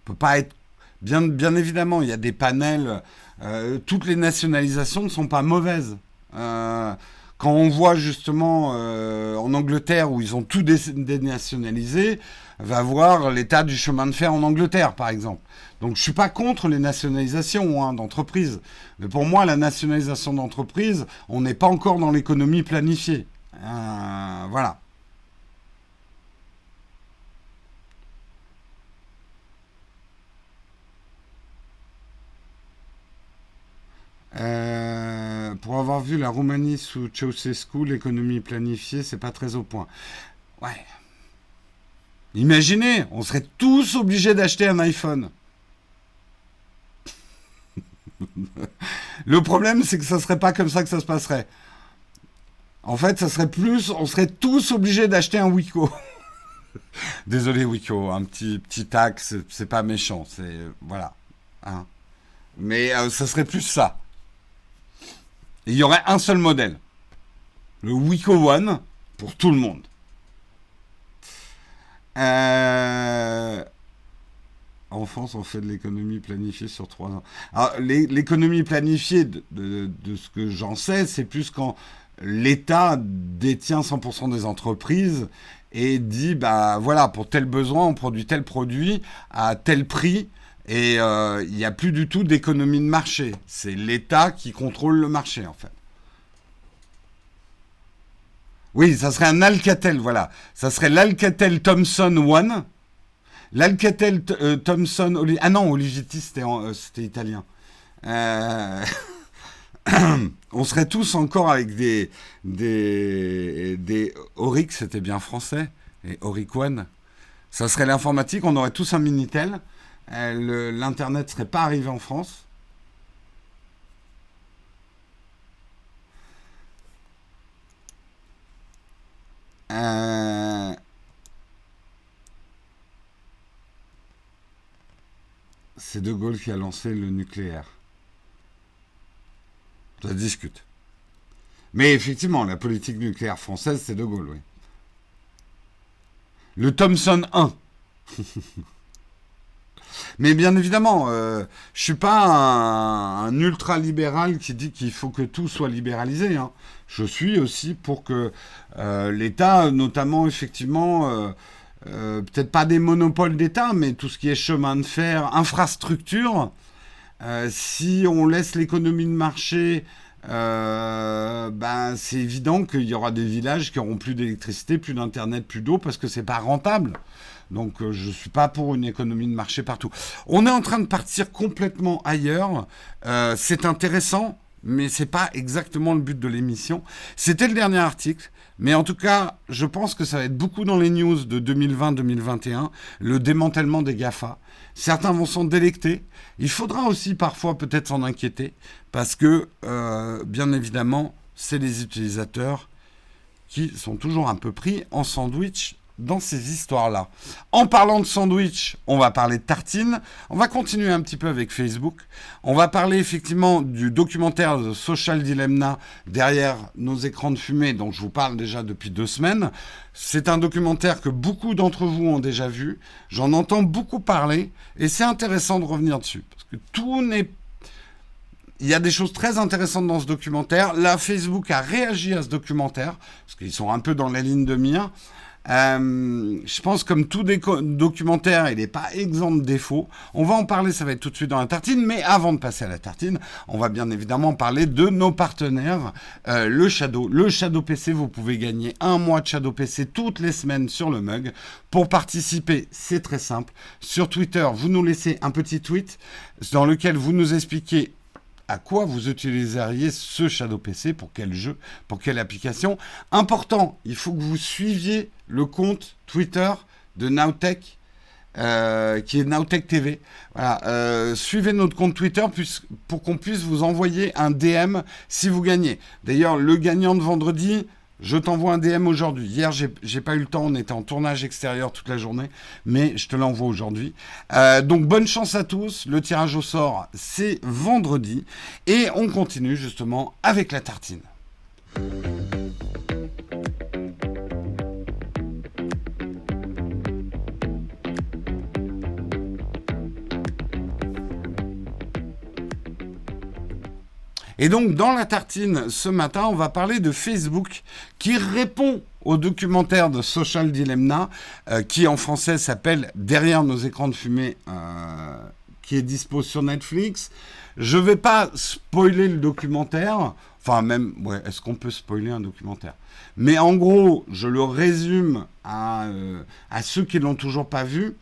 peut pas être... Bien évidemment, il y a des panels. Toutes les nationalisations ne sont pas mauvaises. Quand on voit justement en Angleterre où ils ont tout dénationalisé, va voir l'état du chemin de fer en Angleterre, par exemple. Donc je suis pas contre les nationalisations hein, d'entreprises. Mais pour moi, la nationalisation d'entreprises, on n'est pas encore dans l'économie planifiée. Voilà. Pour avoir vu la Roumanie sous Ceausescu, l'économie planifiée, c'est pas très au point. Ouais. Imaginez, on serait tous obligés d'acheter un iPhone. Le problème, c'est que ça serait pas comme ça que ça se passerait. En fait, ça serait plus, on serait tous obligés d'acheter un Wiko. Désolé Wiko, un petit tag, c'est pas méchant, c'est voilà. Hein. Mais ça serait plus ça. Et il y aurait un seul modèle, le Wiko One pour tout le monde. Euh, En France, on fait de l'économie planifiée sur 3 ans. Alors, l'économie planifiée, de ce que j'en sais, c'est plus quand l'État détient 100% des entreprises et dit, bah voilà, pour tel besoin, on produit tel produit à tel prix et il n'y a plus du tout d'économie de marché. C'est l'État qui contrôle le marché, en fait. Oui, ça serait un Alcatel, voilà. Ça serait l'Alcatel Thomson One. L'Alcatel Thomson... Ah non, Olivetti, c'était italien. Euh, on serait tous encore avec des Auric, c'était bien français, et Auric One. Ça serait l'informatique, on aurait tous un Minitel. L'Internet serait pas arrivé en France. Euh, c'est De Gaulle qui a lancé le nucléaire. Ça discute. Mais effectivement, la politique nucléaire française, c'est De Gaulle, oui. Le Thomson 1. Mais bien évidemment, je suis pas un ultra-libéral qui dit qu'il faut que tout soit libéralisé. Hein. Je suis aussi pour que l'État, notamment effectivement, peut-être pas des monopoles d'État, mais tout ce qui est chemin de fer, infrastructure, si on laisse l'économie de marché, ben c'est évident qu'il y aura des villages qui auront plus d'électricité, plus d'internet, plus d'eau parce que c'est pas rentable. Donc je suis pas pour une économie de marché partout. On est en train de partir complètement ailleurs. C'est intéressant, mais c'est pas exactement le but de l'émission. C'était le dernier article. Mais en tout cas, je pense que ça va être beaucoup dans les news de 2020-2021, le démantèlement des GAFA. Certains vont s'en délecter. Il faudra aussi parfois peut-être s'en inquiéter, parce que, bien évidemment, c'est les utilisateurs qui sont toujours un peu pris en sandwich dans ces histoires-là. En parlant de sandwich, on va parler de tartines. On va continuer un petit peu avec Facebook. On va parler effectivement du documentaire The Social Dilemma derrière nos écrans de fumée dont je vous parle déjà depuis 2 semaines. C'est un documentaire que beaucoup d'entre vous ont déjà vu. J'en entends beaucoup parler et c'est intéressant de revenir dessus. Parce que tout n'est Il y a des choses très intéressantes dans ce documentaire. Là, Facebook a réagi à ce documentaire, parce qu'ils sont un peu dans la ligne de mire. Je pense comme tout documentaire, il n'est pas exempt de défauts. On va en parler, ça va être tout de suite dans la tartine. Mais avant de passer à la tartine, on va bien évidemment parler de nos partenaires. Le Shadow. Le Shadow PC, vous pouvez gagner 1 mois de Shadow PC toutes les semaines sur le mug. Pour participer, c'est très simple. Sur Twitter, vous nous laissez un petit tweet dans lequel vous nous expliquez à quoi vous utiliseriez ce Shadow PC, pour quel jeu, pour quelle application. Important, il faut que vous suiviez le compte Twitter de Nowtech, qui est Nowtech TV. Voilà, suivez notre compte Twitter pour qu'on puisse vous envoyer un DM si vous gagnez. D'ailleurs, le gagnant de vendredi, je t'envoie un DM aujourd'hui. Hier, j'ai pas eu le temps, on était en tournage extérieur toute la journée, mais je te l'envoie aujourd'hui. Donc, bonne chance à tous. Le tirage au sort, c'est vendredi. Et on continue justement avec la tartine. Et donc, dans la tartine, ce matin, on va parler de Facebook qui répond au documentaire de Social Dilemma, qui en français s'appelle Derrière nos écrans de fumée, qui est dispo sur Netflix. Je ne vais pas spoiler le documentaire. Enfin, même, ouais, est-ce qu'on peut spoiler un documentaire ? Mais en gros, je le résume à ceux qui ne l'ont toujours pas vu.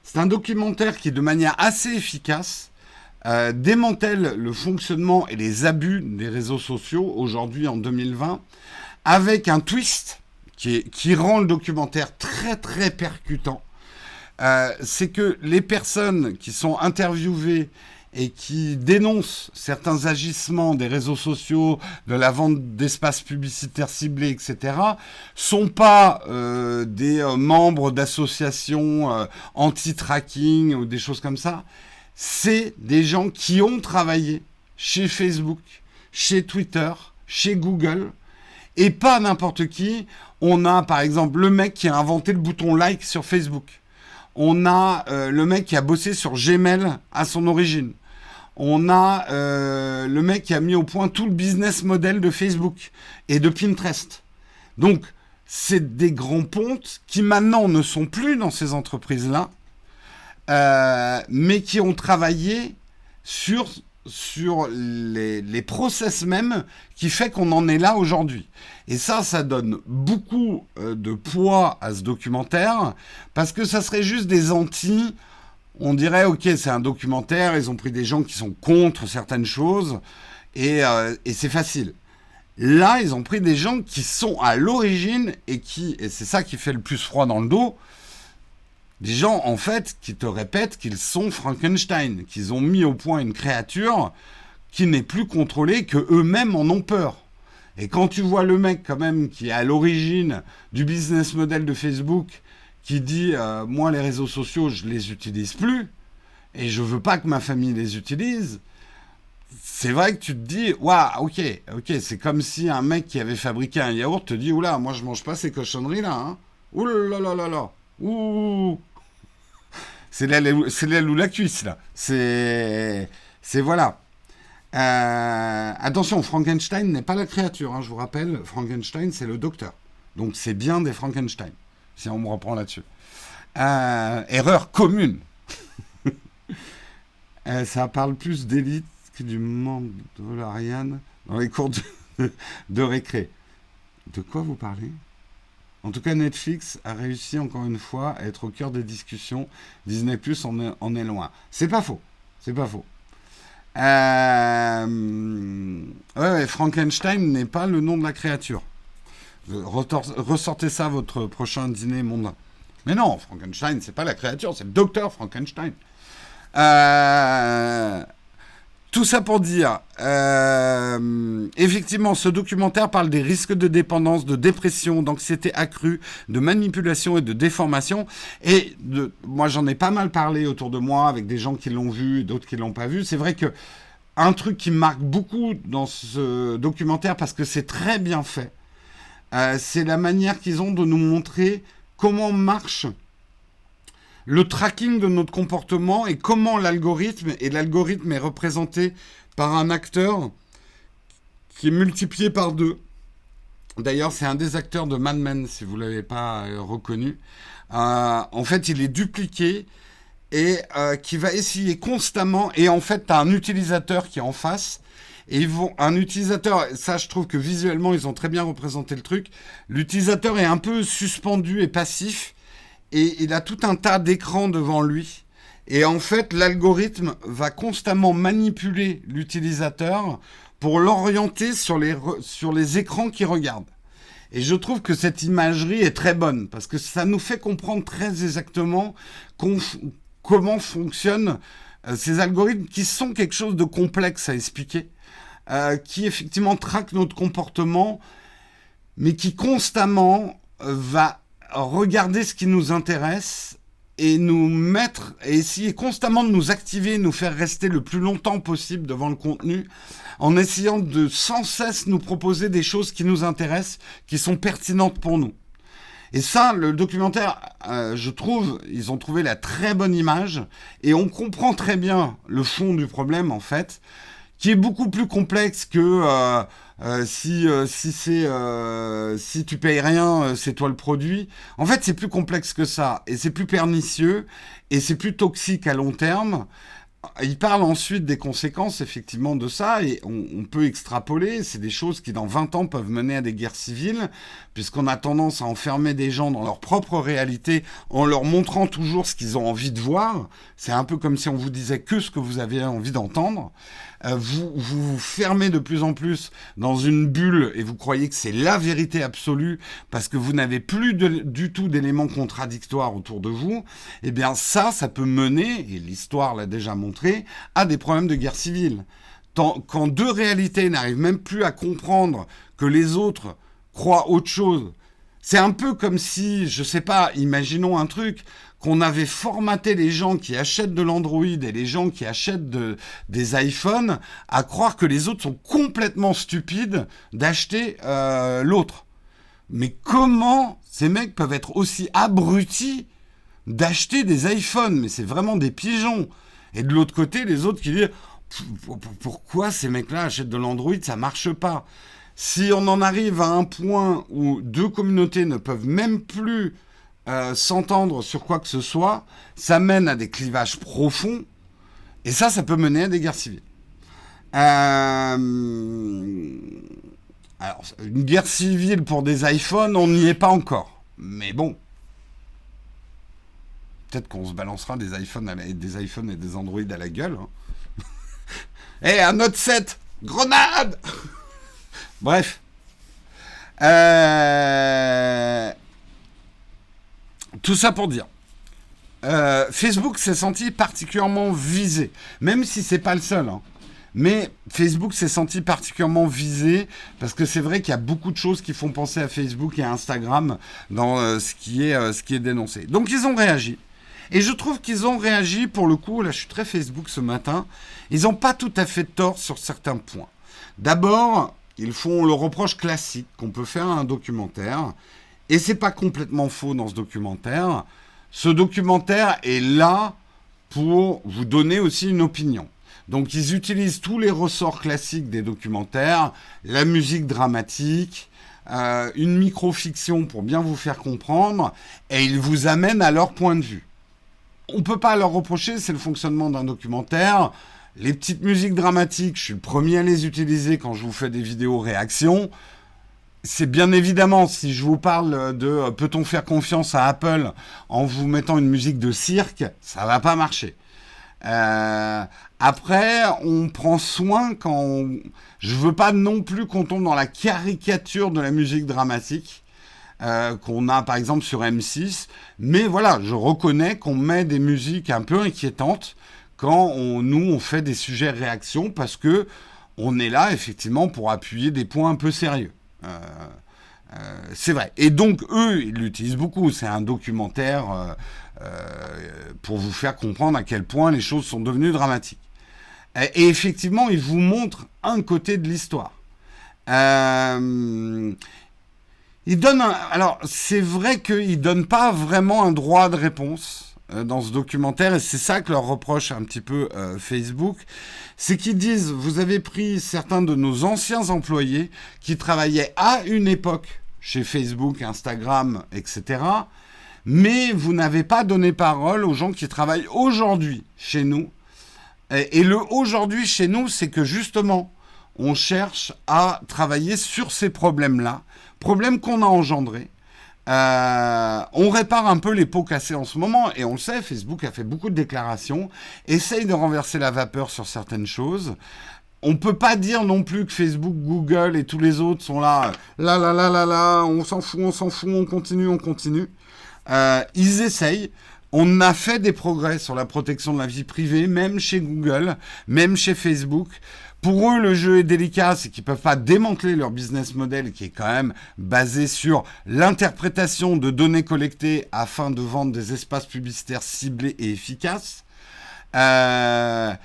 C'est un documentaire qui, de manière assez efficace, démantèle le fonctionnement et les abus des réseaux sociaux aujourd'hui en 2020, avec un twist qui rend le documentaire très très percutant. C'est que les personnes qui sont interviewées et qui dénoncent certains agissements des réseaux sociaux, de la vente d'espaces publicitaires ciblés, etc., sont pas des membres d'associations anti-tracking ou des choses comme ça. C'est des gens qui ont travaillé chez Facebook, chez Twitter, chez Google, et pas n'importe qui. On a par exemple le mec qui a inventé le bouton like sur Facebook. On a le mec qui a bossé sur Gmail à son origine. On a le mec qui a mis au point tout le business model de Facebook et de Pinterest. Donc, c'est des grands pontes qui maintenant ne sont plus dans ces entreprises-là, mais qui ont travaillé sur les process même qui fait qu'on en est là aujourd'hui. Et ça donne beaucoup de poids à ce documentaire, parce que ça serait juste des anti. On dirait, ok, c'est un documentaire, ils ont pris des gens qui sont contre certaines choses, et c'est facile. Là, ils ont pris des gens qui sont à l'origine, et c'est ça qui fait le plus froid dans le dos, des gens, en fait, qui te répètent qu'ils sont Frankenstein, qu'ils ont mis au point une créature qui n'est plus contrôlée, que eux-mêmes en ont peur. Et quand tu vois le mec, quand même, qui est à l'origine du business model de Facebook, qui dit moi, les réseaux sociaux, je les utilise plus, et je veux pas que ma famille les utilise, c'est vrai que tu te dis, waouh, ok, c'est comme si un mec qui avait fabriqué un yaourt te dit, oula, moi, je mange pas ces cochonneries-là, hein. Ouh là là là là, ouh. C'est l'aile ou la cuisse, là. C'est voilà. Attention, Frankenstein n'est pas la créature, hein, je vous rappelle. Frankenstein, c'est le docteur. Donc, c'est bien des Frankenstein, si on me reprend là-dessus. Erreur commune. Ça parle plus d'élite que du Mandalorian dans les cours de récré. De quoi vous parlez ? En tout cas, Netflix a réussi encore une fois à être au cœur des discussions. Disney Plus en est loin. C'est pas faux. Ouais, Frankenstein n'est pas le nom de la créature. Ressortez ça à votre prochain dîner mondain. Mais non, Frankenstein, c'est pas la créature, c'est le docteur Frankenstein. Tout ça pour dire, effectivement, ce documentaire parle des risques de dépendance, de dépression, d'anxiété accrue, de manipulation et de déformation. Et moi, j'en ai pas mal parlé autour de moi avec des gens qui l'ont vu et d'autres qui l'ont pas vu. C'est vrai que un truc qui me marque beaucoup dans ce documentaire, parce que c'est très bien fait, c'est la manière qu'ils ont de nous montrer comment marche le tracking de notre comportement et comment l'algorithme est représenté par un acteur qui est multiplié par 2. D'ailleurs, c'est un des acteurs de Mad Men, si vous ne l'avez pas reconnu. En fait, il est dupliqué et qui va essayer constamment. Et en fait, tu as un utilisateur qui est en face. Et un utilisateur, ça je trouve que visuellement, ils ont très bien représenté le truc. L'utilisateur est un peu suspendu et passif. Et il a tout un tas d'écrans devant lui. Et en fait, l'algorithme va constamment manipuler l'utilisateur pour l'orienter sur les écrans qu'il regarde. Et je trouve que cette imagerie est très bonne, parce que ça nous fait comprendre très exactement comment fonctionnent ces algorithmes, qui sont quelque chose de complexe à expliquer, qui effectivement traquent notre comportement, mais qui constamment va regarder ce qui nous intéresse et essayer constamment de nous activer, nous faire rester le plus longtemps possible devant le contenu, en essayant de sans cesse nous proposer des choses qui nous intéressent, qui sont pertinentes pour nous. Et ça, le documentaire, je trouve, ils ont trouvé la très bonne image, et on comprend très bien le fond du problème, en fait, qui est beaucoup plus complexe que si tu payes rien, c'est toi le produit. En fait, c'est plus complexe que ça, et c'est plus pernicieux, et c'est plus toxique à long terme. Il parle ensuite des conséquences, effectivement, de ça, et on peut extrapoler. C'est des choses qui, dans 20 ans, peuvent mener à des guerres civiles, puisqu'on a tendance à enfermer des gens dans leur propre réalité en leur montrant toujours ce qu'ils ont envie de voir. C'est un peu comme si on vous disait que ce que vous avez envie d'entendre. Vous fermez de plus en plus dans une bulle et vous croyez que c'est la vérité absolue parce que vous n'avez plus du tout d'éléments contradictoires autour de vous. Eh bien ça peut mener, et l'histoire l'a déjà montré, à des problèmes de guerre civile. Quand deux réalités n'arrivent même plus à comprendre que les autres croient autre chose, c'est un peu comme si, je sais pas, imaginons un truc, qu'on avait formaté les gens qui achètent de l'Android et les gens qui achètent des iPhones à croire que les autres sont complètement stupides d'acheter l'autre. Mais comment ces mecs peuvent être aussi abrutis d'acheter des iPhones? Mais c'est vraiment des pigeons. Et de l'autre côté, les autres qui disent pourquoi ces mecs-là achètent de l'Android, ça marche pas. Si on en arrive à un point où deux communautés ne peuvent même plus s'entendre sur quoi que ce soit, ça mène à des clivages profonds, et ça peut mener à des guerres civiles. Alors, une guerre civile pour des iPhones, on n'y est pas encore. Mais bon, peut-être qu'on se balancera des iPhones et des Android à la gueule. Eh, un Note 7, grenade. Bref. Tout ça pour dire, Facebook s'est senti particulièrement visé, même si c'est pas le seul. Mais Facebook s'est senti particulièrement visé parce que c'est vrai qu'il y a beaucoup de choses qui font penser à Facebook et à Instagram dans ce qui est dénoncé. Donc ils ont réagi. Et je trouve qu'ils ont réagi, pour le coup, là je suis très Facebook ce matin, ils n'ont pas tout à fait tort sur certains points. D'abord, ils font le reproche classique qu'on peut faire à un documentaire. Et c'est pas complètement faux dans ce documentaire. Ce documentaire est là pour vous donner aussi une opinion. Donc ils utilisent tous les ressorts classiques des documentaires, la musique dramatique, une micro-fiction pour bien vous faire comprendre, et ils vous amènent à leur point de vue. On peut pas leur reprocher, c'est le fonctionnement d'un documentaire. Les petites musiques dramatiques, je suis le premier à les utiliser quand je vous fais des vidéos réactions. C'est bien évidemment, si je vous parle de peut-on faire confiance à Apple en vous mettant une musique de cirque, ça va pas marcher. Après, on prend soin je veux pas non plus qu'on tombe dans la caricature de la musique dramatique qu'on a par exemple sur M6, mais voilà, je reconnais qu'on met des musiques un peu inquiétantes quand on fait des sujets réactions, parce que on est là effectivement pour appuyer des points un peu sérieux. C'est vrai. Et donc, eux, ils l'utilisent beaucoup. C'est un documentaire pour vous faire comprendre à quel point les choses sont devenues dramatiques. Et effectivement, ils vous montrent un côté de l'histoire. Ils donnent alors, c'est vrai qu'ils ne donnent pas vraiment un droit de réponse dans ce documentaire, et c'est ça que leur reproche un petit peu Facebook, c'est qu'ils disent, vous avez pris certains de nos anciens employés qui travaillaient à une époque chez Facebook, Instagram, etc., mais vous n'avez pas donné parole aux gens qui travaillent aujourd'hui chez nous. Et le aujourd'hui chez nous, c'est que justement, on cherche à travailler sur ces problèmes-là, problèmes qu'on a engendrés. On répare un peu les pots cassés en ce moment, et on le sait, Facebook a fait beaucoup de déclarations, essaye de renverser la vapeur sur certaines choses. On peut pas dire non plus que Facebook, Google et tous les autres sont là, on s'en fout, on continue. Ils essayent. On a fait des progrès sur la protection de la vie privée, même chez Google, même chez Facebook. Pour eux, le jeu est délicat, c'est qu'ils ne peuvent pas démanteler leur business model qui est quand même basé sur l'interprétation de données collectées afin de vendre des espaces publicitaires ciblés et efficaces. Mais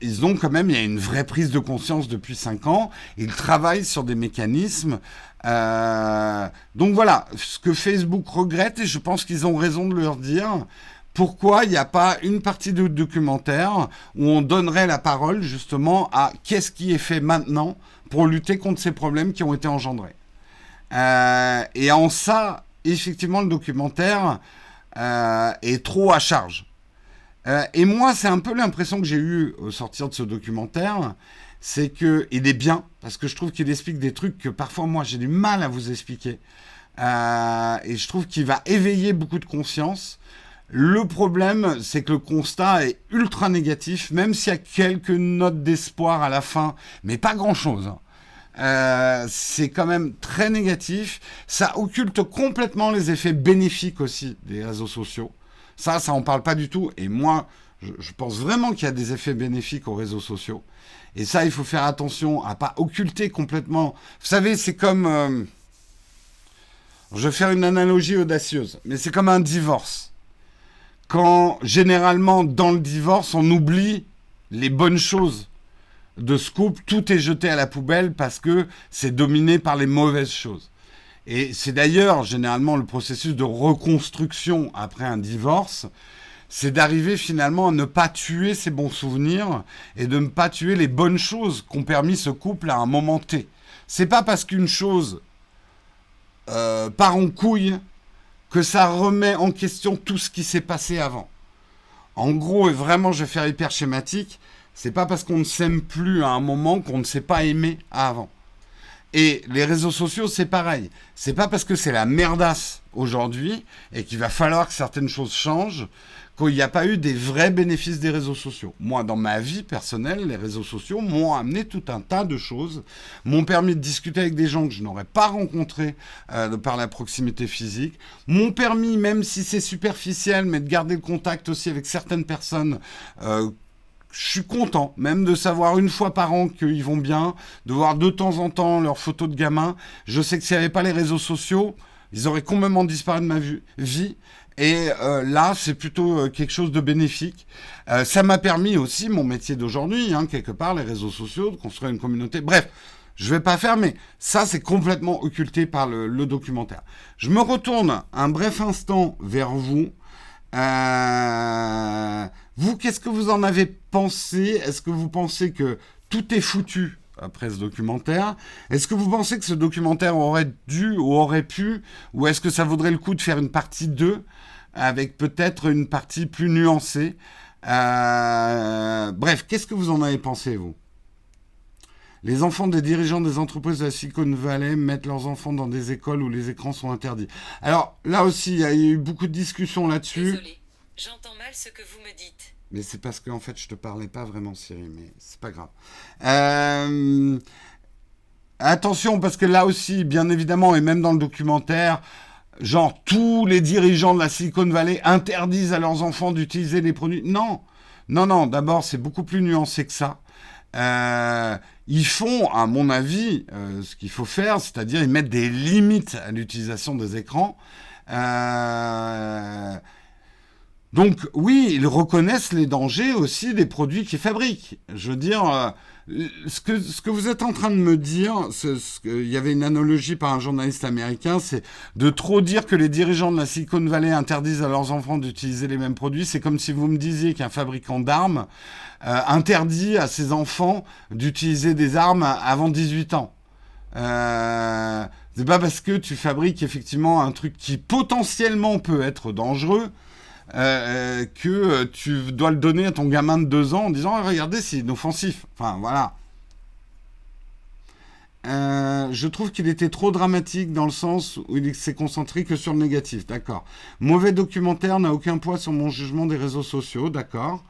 ils ont quand même, il y a une vraie prise de conscience depuis 5 ans. Ils travaillent sur des mécanismes. Donc voilà, ce que Facebook regrette, et je pense qu'ils ont raison de leur dire, pourquoi il n'y a pas une partie du documentaire où on donnerait la parole justement à qu'est-ce qui est fait maintenant pour lutter contre ces problèmes qui ont été engendrés. Et en ça, effectivement, le documentaire est trop à charge. Et moi, c'est un peu l'impression que j'ai eue au sortir de ce documentaire, c'est qu'il est bien, parce que je trouve qu'il explique des trucs que parfois moi j'ai du mal à vous expliquer. Et je trouve qu'il va éveiller beaucoup de conscience. Le problème, c'est que le constat est ultra négatif, même s'il y a quelques notes d'espoir à la fin, mais pas grand-chose. C'est quand même très négatif. Ça occulte complètement les effets bénéfiques aussi des réseaux sociaux. Ça en parle pas du tout. Et moi, je pense vraiment qu'il y a des effets bénéfiques aux réseaux sociaux. Et ça, il faut faire attention à pas occulter complètement. Vous savez, c'est comme... je vais faire une analogie audacieuse, mais c'est comme un divorce. Quand, généralement, dans le divorce, on oublie les bonnes choses de ce couple, tout est jeté à la poubelle parce que c'est dominé par les mauvaises choses. Et c'est d'ailleurs, généralement, le processus de reconstruction après un divorce, c'est d'arriver finalement à ne pas tuer ses bons souvenirs et de ne pas tuer les bonnes choses qu'ont permis ce couple à un moment T. C'est pas parce qu'une chose part en couille que ça remet en question tout ce qui s'est passé avant. En gros, et vraiment je vais faire hyper schématique, c'est pas parce qu'on ne s'aime plus à un moment qu'on ne s'est pas aimé avant. Et les réseaux sociaux, c'est pareil. C'est pas parce que c'est la merdasse aujourd'hui et qu'il va falloir que certaines choses changent qu'il n'y a pas eu des vrais bénéfices des réseaux sociaux. Moi, dans ma vie personnelle, les réseaux sociaux m'ont amené tout un tas de choses, m'ont permis de discuter avec des gens que je n'aurais pas rencontrés par la proximité physique, m'ont permis, même si c'est superficiel, mais de garder le contact aussi avec certaines personnes. Je suis content, même de savoir une fois par an qu'ils vont bien, de voir de temps en temps leurs photos de gamins. Je sais que s'il n'y avait pas les réseaux sociaux, ils auraient complètement disparu de ma vie. Et là, c'est plutôt quelque chose de bénéfique. Ça m'a permis aussi, mon métier d'aujourd'hui, quelque part, les réseaux sociaux, de construire une communauté. Bref, je vais pas faire, mais ça, c'est complètement occulté par le documentaire. Je me retourne un bref instant vers vous. Vous, qu'est-ce que vous en avez pensé ? Est-ce que vous pensez que tout est foutu après ce documentaire ? Est-ce que vous pensez que ce documentaire aurait dû ou aurait pu ? Ou est-ce que ça vaudrait le coup de faire une partie 2 avec peut-être une partie plus nuancée ? Bref, qu'est-ce que vous en avez pensé, vous ? Les enfants des dirigeants des entreprises de la Silicon Valley mettent leurs enfants dans des écoles où les écrans sont interdits. Alors, là aussi, il y a eu beaucoup de discussions là-dessus. Désolé, j'entends mal ce que vous me dites. Mais c'est parce qu'en fait, je te parlais pas vraiment, Siri, mais c'est pas grave. Attention, parce que là aussi, bien évidemment, et même dans le documentaire, genre, tous les dirigeants de la Silicon Valley interdisent à leurs enfants d'utiliser les produits. Non, d'abord, c'est beaucoup plus nuancé que ça. Ils font, à mon avis, ce qu'il faut faire, c'est-à-dire ils mettent des limites à l'utilisation des écrans. Donc oui, ils reconnaissent les dangers aussi des produits qu'ils fabriquent. Je veux dire, ce que vous êtes en train de me dire, il y avait une analogie par un journaliste américain, c'est de trop dire que les dirigeants de la Silicon Valley interdisent à leurs enfants d'utiliser les mêmes produits. C'est comme si vous me disiez qu'un fabricant d'armes interdit à ses enfants d'utiliser des armes avant 18 ans. C'est pas parce que tu fabriques effectivement un truc qui potentiellement peut être dangereux que tu dois le donner à ton gamin de 2 ans en disant ah, regardez, c'est inoffensif. Enfin, voilà. Je trouve qu'il était trop dramatique dans le sens où il s'est concentré que sur le négatif. D'accord. Mauvais documentaire n'a aucun poids sur mon jugement des réseaux sociaux. D'accord.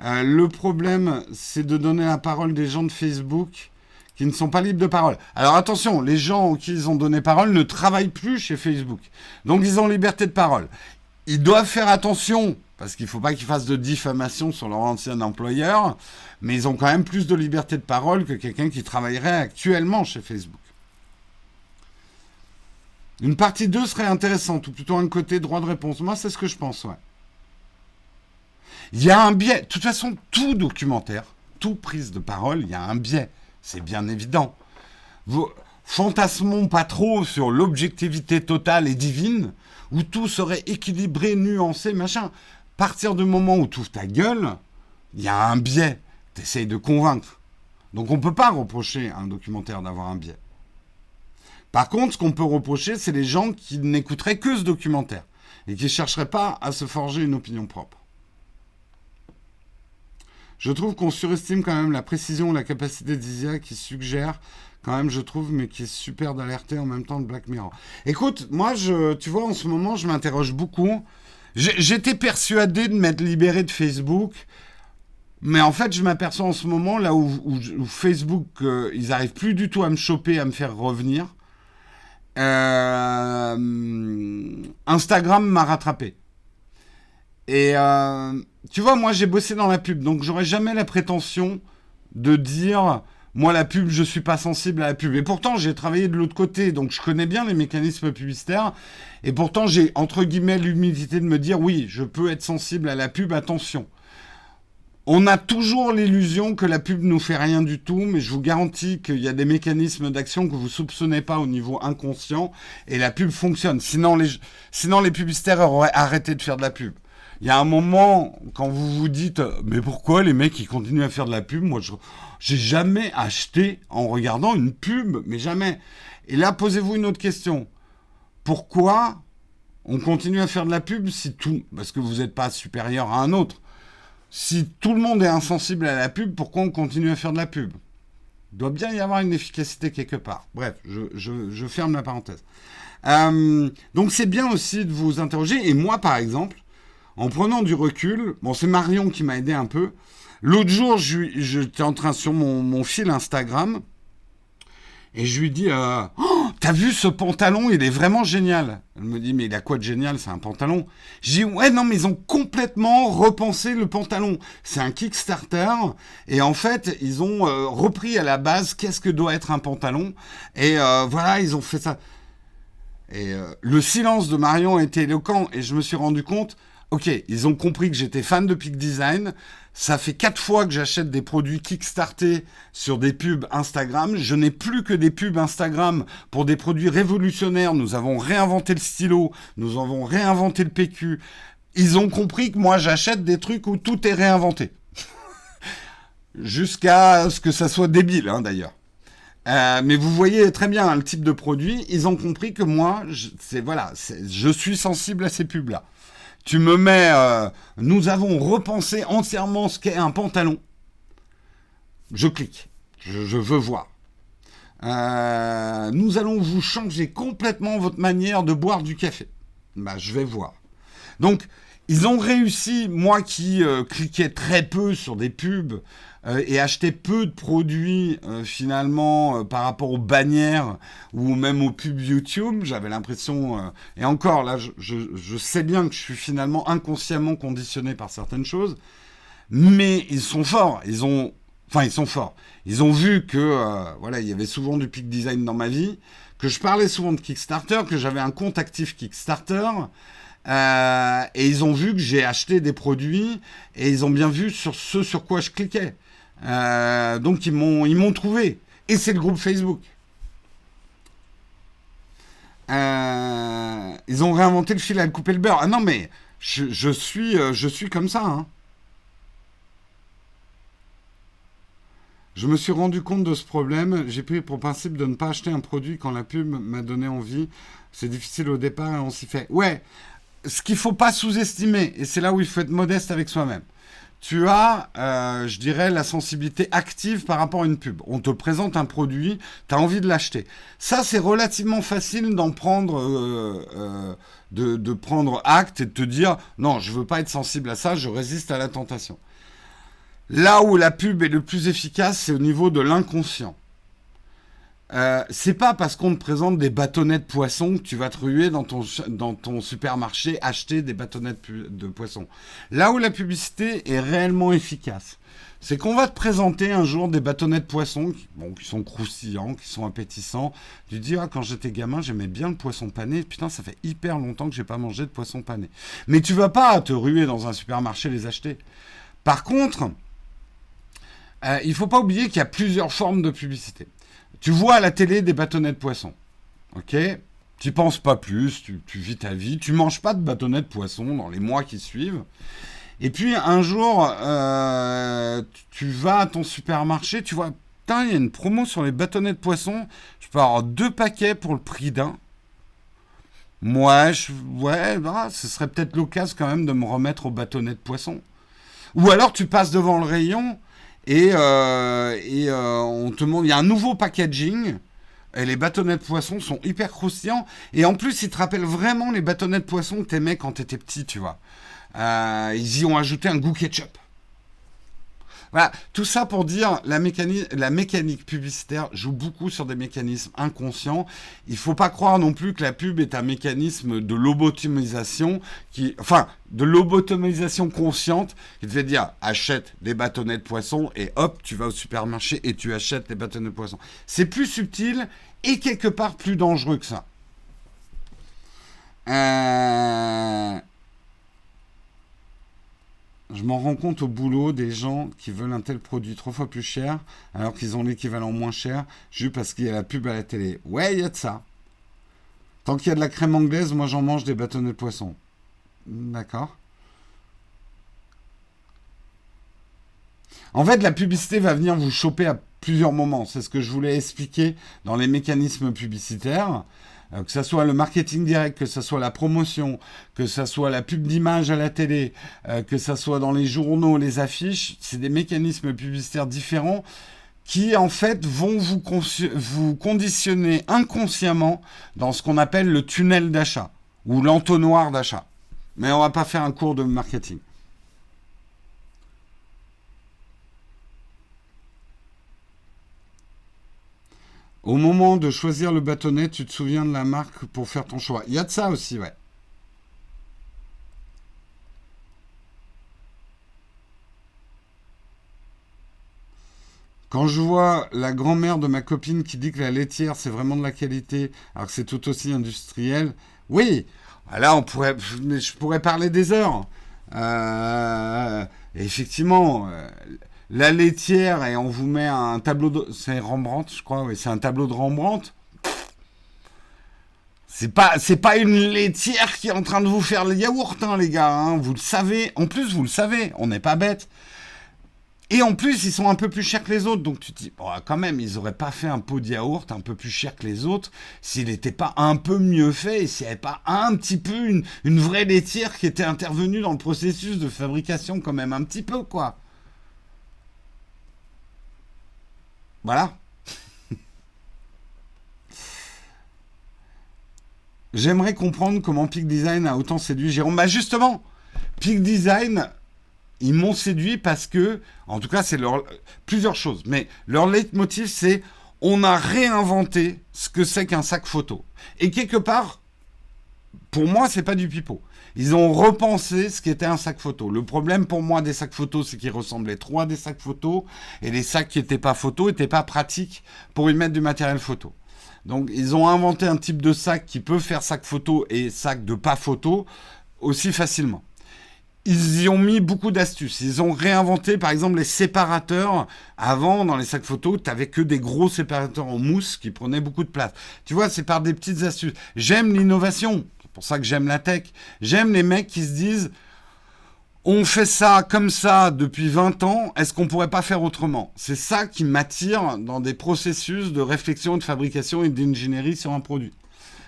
Le problème, c'est de donner la parole des gens de Facebook qui ne sont pas libres de parole. Alors attention, les gens auxquels ils ont donné parole ne travaillent plus chez Facebook. Donc ils ont liberté de parole. Ils doivent faire attention, parce qu'il ne faut pas qu'ils fassent de diffamation sur leur ancien employeur, mais ils ont quand même plus de liberté de parole que quelqu'un qui travaillerait actuellement chez Facebook. Une partie 2 serait intéressante, ou plutôt un côté droit de réponse. Moi, c'est ce que je pense, ouais. Il y a un biais. De toute façon, tout documentaire, toute prise de parole, il y a un biais. C'est bien évident. Fantasmons pas trop sur l'objectivité totale et divine, où tout serait équilibré, nuancé, machin. partir du moment où tu ouvres ta gueule, il y a un biais. Tu essayes de convaincre. Donc on ne peut pas reprocher à un documentaire d'avoir un biais. Par contre, ce qu'on peut reprocher, c'est les gens qui n'écouteraient que ce documentaire et qui ne chercheraient pas à se forger une opinion propre. Je trouve qu'on surestime quand même la précision, la capacité d'IA qui suggère quand même, je trouve, mais qui est super d'alerter en même temps de Black Mirror. Écoute, moi, tu vois, en ce moment, je m'interroge beaucoup. J'étais persuadé de m'être libéré de Facebook, mais en fait, je m'aperçois en ce moment, là où Facebook, ils n'arrivent plus du tout à me choper, à me faire revenir. Instagram m'a rattrapé. Et tu vois, moi, j'ai bossé dans la pub, donc j'aurais jamais la prétention de dire... Moi, la pub, je suis pas sensible à la pub. Et pourtant, j'ai travaillé de l'autre côté, donc je connais bien les mécanismes publicitaires. Et pourtant, j'ai, entre guillemets, l'humilité de me dire, oui, je peux être sensible à la pub, attention. On a toujours l'illusion que la pub nous fait rien du tout, mais je vous garantis qu'il y a des mécanismes d'action que vous soupçonnez pas au niveau inconscient, et la pub fonctionne. Sinon, les publicitaires auraient arrêté de faire de la pub. Il y a un moment, quand vous vous dites « Mais pourquoi les mecs, ils continuent à faire de la pub ?» Moi, j'ai jamais acheté en regardant une pub, mais jamais. Et là, posez-vous une autre question. Pourquoi on continue à faire de la pub si tout... Parce que vous n'êtes pas supérieur à un autre. Si tout le monde est insensible à la pub, pourquoi on continue à faire de la pub ? Il doit bien y avoir une efficacité quelque part. Bref, je ferme la parenthèse. Donc, c'est bien aussi de vous interroger. Et moi, par exemple... En prenant du recul, bon, c'est Marion qui m'a aidé un peu. L'autre jour, j'étais en train sur mon fil Instagram et je lui dis oh, t'as vu ce pantalon, il est vraiment génial. Elle me dit mais il a quoi de génial, c'est un pantalon. Je dis ouais non mais ils ont complètement repensé le pantalon. C'est un Kickstarter et en fait ils ont repris à la base qu'est-ce que doit être un pantalon et voilà ils ont fait ça. Et le silence de Marion était éloquent et je me suis rendu compte. Ok, ils ont compris que j'étais fan de Peak Design. Ça fait 4 fois que j'achète des produits Kickstarter sur des pubs Instagram. Je n'ai plus que des pubs Instagram pour des produits révolutionnaires. Nous avons réinventé le stylo. Nous avons réinventé le PQ. Ils ont compris que moi, j'achète des trucs où tout est réinventé. Jusqu'à ce que ça soit débile, hein, d'ailleurs. Mais vous voyez très bien hein, le type de produit. Ils ont compris que moi, je suis sensible à ces pubs-là. Tu me mets... nous avons repensé entièrement ce qu'est un pantalon. Je clique. Je veux voir. Nous allons vous changer complètement votre manière de boire du café. Bah, je vais voir. Donc, ils ont réussi, moi qui cliquais très peu sur des pubs et achetais peu de produits finalement par rapport aux bannières ou même aux pubs YouTube, j'avais l'impression... et encore, là, je sais bien que je suis finalement inconsciemment conditionné par certaines choses, mais ils sont forts. Ils sont forts. Ils ont vu que voilà, il y avait souvent du Peak Design dans ma vie, que je parlais souvent de Kickstarter, que j'avais un compte actif Kickstarter... et ils ont vu que j'ai acheté des produits et ils ont bien vu sur ce sur quoi je cliquais. Donc ils m'ont trouvé. Et c'est le groupe Facebook. Ils ont réinventé le fil à couper le beurre. Ah non mais je suis comme ça. Hein. Je me suis rendu compte de ce problème. J'ai pris pour principe de ne pas acheter un produit quand la pub m'a donné envie. C'est difficile au départ et on s'y fait. Ouais. Ce qu'il ne faut pas sous-estimer, et c'est là où il faut être modeste avec soi-même, tu as, je dirais, la sensibilité active par rapport à une pub. On te présente un produit, tu as envie de l'acheter. Ça, c'est relativement facile d'en prendre, de prendre acte et de te dire « Non, je ne veux pas être sensible à ça, je résiste à la tentation ». Là où la pub est le plus efficace, c'est au niveau de l'inconscient. C'est pas parce qu'on te présente des bâtonnets de poisson que tu vas te ruer dans ton supermarché acheter des bâtonnets de poisson. Là où la publicité est réellement efficace, c'est qu'on va te présenter un jour des bâtonnets de poisson qui sont croustillants, qui sont appétissants. Tu te dis, quand j'étais gamin, j'aimais bien le poisson pané. Putain, ça fait hyper longtemps que j'ai pas mangé de poisson pané. Mais tu vas pas te ruer dans un supermarché les acheter. Par contre, il faut pas oublier qu'il y a plusieurs formes de publicité. Tu vois à la télé des bâtonnets de poisson, ok ? Tu penses pas plus, tu vis ta vie, tu manges pas de bâtonnets de poisson dans les mois qui suivent. Et puis un jour, tu vas à ton supermarché, tu vois, putain, il y a une promo sur les bâtonnets de poisson, je peux avoir 2 paquets pour le prix d'un. Moi, ouais, bah, ce serait peut-être l'occasion quand même de me remettre au bâtonnet de poisson. Ou alors tu passes devant le rayon et on te montre, il y a un nouveau packaging. Et les bâtonnets de poisson sont hyper croustillants. Et en plus, ils te rappellent vraiment les bâtonnets de poisson que t'aimais quand t'étais petit, tu vois. Ils y ont ajouté un goût ketchup. Voilà, tout ça pour dire la mécanique publicitaire joue beaucoup sur des mécanismes inconscients. Il faut pas croire non plus que la pub est un mécanisme de lobotomisation de lobotomisation consciente qui te fait dire achète des bâtonnets de poisson et hop, tu vas au supermarché et tu achètes des bâtonnets de poisson. C'est plus subtil et quelque part plus dangereux que ça. Je m'en rends compte au boulot des gens qui veulent un tel produit 3 fois plus cher alors qu'ils ont l'équivalent moins cher juste parce qu'il y a la pub à la télé. Ouais, il y a de ça. Tant qu'il y a de la crème anglaise, moi j'en mange des bâtonnets de poisson. D'accord. En fait, la publicité va venir vous choper à plusieurs moments. C'est ce que je voulais expliquer dans les mécanismes publicitaires. Que ce soit le marketing direct, que ce soit la promotion, que ce soit la pub d'image à la télé, que ce soit dans les journaux, les affiches, c'est des mécanismes publicitaires différents qui, en fait, vont vous conditionner inconsciemment dans ce qu'on appelle le tunnel d'achat ou l'entonnoir d'achat. Mais on va pas faire un cours de marketing. Au moment de choisir le bâtonnet, tu te souviens de la marque pour faire ton choix. Il y a de ça aussi, ouais. Quand je vois la grand-mère de ma copine qui dit que la laitière, c'est vraiment de la qualité, alors que c'est tout aussi industriel, oui, là, je pourrais parler des heures. Effectivement, la laitière, et on vous met un tableau de... C'est Rembrandt, je crois, oui, c'est un tableau de Rembrandt. C'est pas une laitière qui est en train de vous faire le yaourt, hein, les gars. Hein, vous le savez. En plus, vous le savez. On n'est pas bête. Et en plus, ils sont un peu plus chers que les autres. Donc tu te dis, oh, quand même, ils n'auraient pas fait un pot de yaourt un peu plus cher que les autres s'il n'était pas un peu mieux fait et s'il n'y avait pas un petit peu une vraie laitière qui était intervenue dans le processus de fabrication quand même un petit peu, quoi. Voilà. J'aimerais comprendre comment Peak Design a autant séduit Jérôme. Bah justement, Peak Design, ils m'ont séduit parce que, en tout cas, c'est plusieurs choses. Mais leur leitmotiv, c'est on a réinventé ce que c'est qu'un sac photo. Et quelque part, pour moi, c'est pas du pipeau. Ils ont repensé ce qu'était un sac photo. Le problème pour moi des sacs photo, c'est qu'ils ressemblaient trop à des sacs photo. Et les sacs qui n'étaient pas photo n'étaient pas pratiques pour y mettre du matériel photo. Donc, ils ont inventé un type de sac qui peut faire sac photo et sac de pas photo aussi facilement. Ils y ont mis beaucoup d'astuces. Ils ont réinventé, par exemple, les séparateurs. Avant, dans les sacs photo, tu n'avais que des gros séparateurs en mousse qui prenaient beaucoup de place. Tu vois, c'est par des petites astuces. J'aime l'innovation. C'est pour ça que j'aime la tech. J'aime les mecs qui se disent on fait ça comme ça depuis 20 ans, est-ce qu'on pourrait pas faire autrement? C'est ça qui m'attire dans des processus de réflexion, de fabrication et d'ingénierie sur un produit.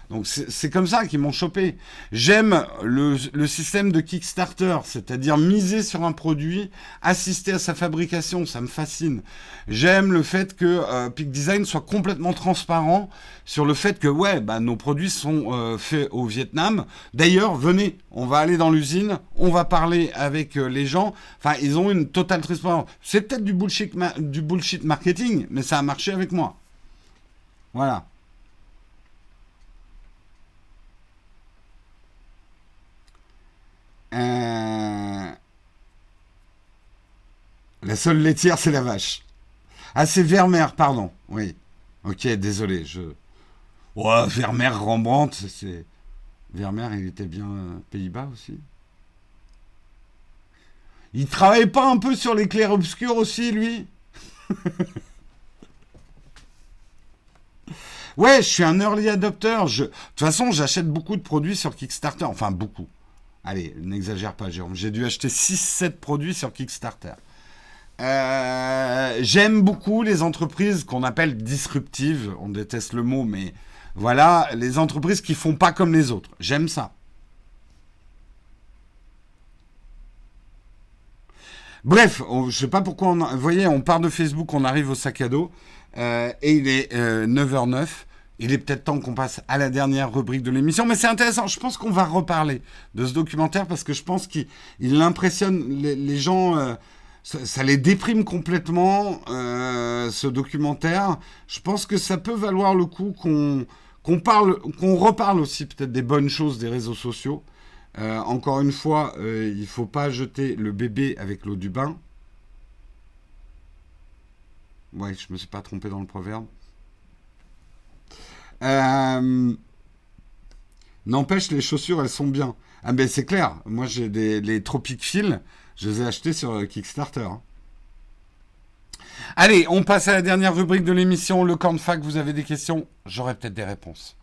Donc c'est comme ça qu'ils m'ont chopé. J'aime le système de Kickstarter, c'est-à-dire miser sur un produit, assister à sa fabrication, ça me fascine. J'aime le fait que Peak Design soit complètement transparent sur le fait que ouais, bah, nos produits sont faits au Vietnam. D'ailleurs, venez, on va aller dans l'usine, on va parler avec les gens. Enfin, ils ont une totale transparence. C'est peut-être du bullshit marketing, mais ça a marché avec moi. Voilà. La seule laitière, c'est la vache. Ah, c'est Vermeer, pardon. Oui. Ok, désolé. Ouais, Vermeer, Rembrandt, c'est... Vermeer, il était bien Pays-Bas aussi. Il travaillait pas un peu sur les clairs-obscurs aussi, lui? Ouais, je suis un early adopter. De toute façon, j'achète beaucoup de produits sur Kickstarter. Enfin, beaucoup. Allez, n'exagère pas, Jérôme. J'ai dû acheter 6-7 produits sur Kickstarter. J'aime beaucoup les entreprises qu'on appelle disruptives. On déteste le mot, mais voilà, les entreprises qui font pas comme les autres. J'aime ça. Bref, je sais pas pourquoi vous voyez, on part de Facebook, on arrive au sac à dos, et il est 9h09. Il est peut-être temps qu'on passe à la dernière rubrique de l'émission, mais c'est intéressant. Je pense qu'on va reparler de ce documentaire parce que je pense qu'il impressionne les gens. Ça les déprime complètement, ce documentaire. Je pense que ça peut valoir le coup qu'on reparle aussi peut-être des bonnes choses des réseaux sociaux. Encore une fois, il ne faut pas jeter le bébé avec l'eau du bain. Ouais, je me suis pas trompé dans le proverbe. Euh, N'empêche, les chaussures, elles sont bien. Ah ben c'est clair, moi j'ai les Tropic Feel, je les ai achetés sur Kickstarter, hein. Allez, on passe à la dernière rubrique de l'émission, le camp de fac. Vous avez des questions? J'aurai peut-être des réponses.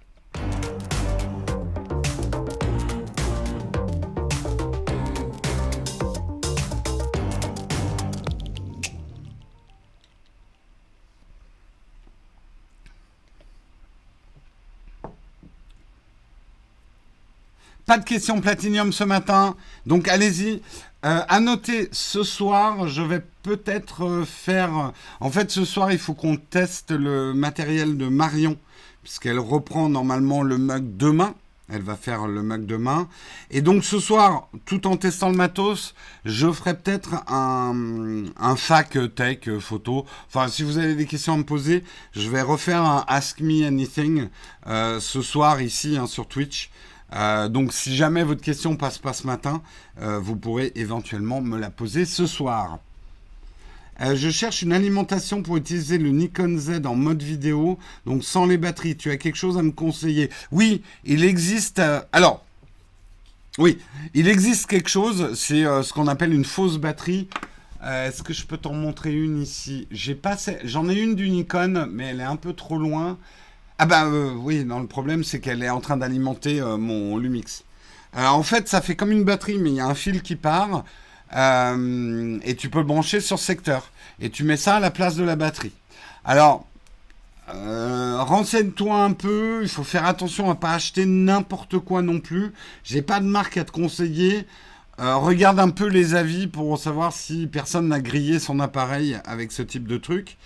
Pas de questions Platinium ce matin, donc allez-y. À noter, ce soir, je vais peut-être faire... En fait, ce soir, il faut qu'on teste le matériel de Marion, puisqu'elle reprend normalement le mug demain. Elle va faire le mug demain. Et donc ce soir, tout en testant le matos, je ferai peut-être un fac tech photo. Enfin, si vous avez des questions à me poser, je vais refaire un Ask Me Anything ce soir ici, hein, sur Twitch. Donc si jamais votre question passe pas ce matin, vous pourrez éventuellement me la poser ce soir. Je cherche une alimentation pour utiliser le Nikon Z en mode vidéo, donc sans les batteries. Tu as quelque chose à me conseiller? Oui, il existe... oui, il existe quelque chose, c'est ce qu'on appelle une fausse batterie. Est-ce que je peux t'en montrer une ici? J'en ai une du Nikon, mais elle est un peu trop loin. Ah oui, non, le problème c'est qu'elle est en train d'alimenter mon Lumix. En fait, ça fait comme une batterie, mais il y a un fil qui part et tu peux le brancher sur secteur. Et tu mets ça à la place de la batterie. Alors, renseigne-toi un peu, il faut faire attention à ne pas acheter n'importe quoi non plus. J'ai pas de marque à te conseiller. Regarde un peu les avis pour savoir si personne n'a grillé son appareil avec ce type de truc.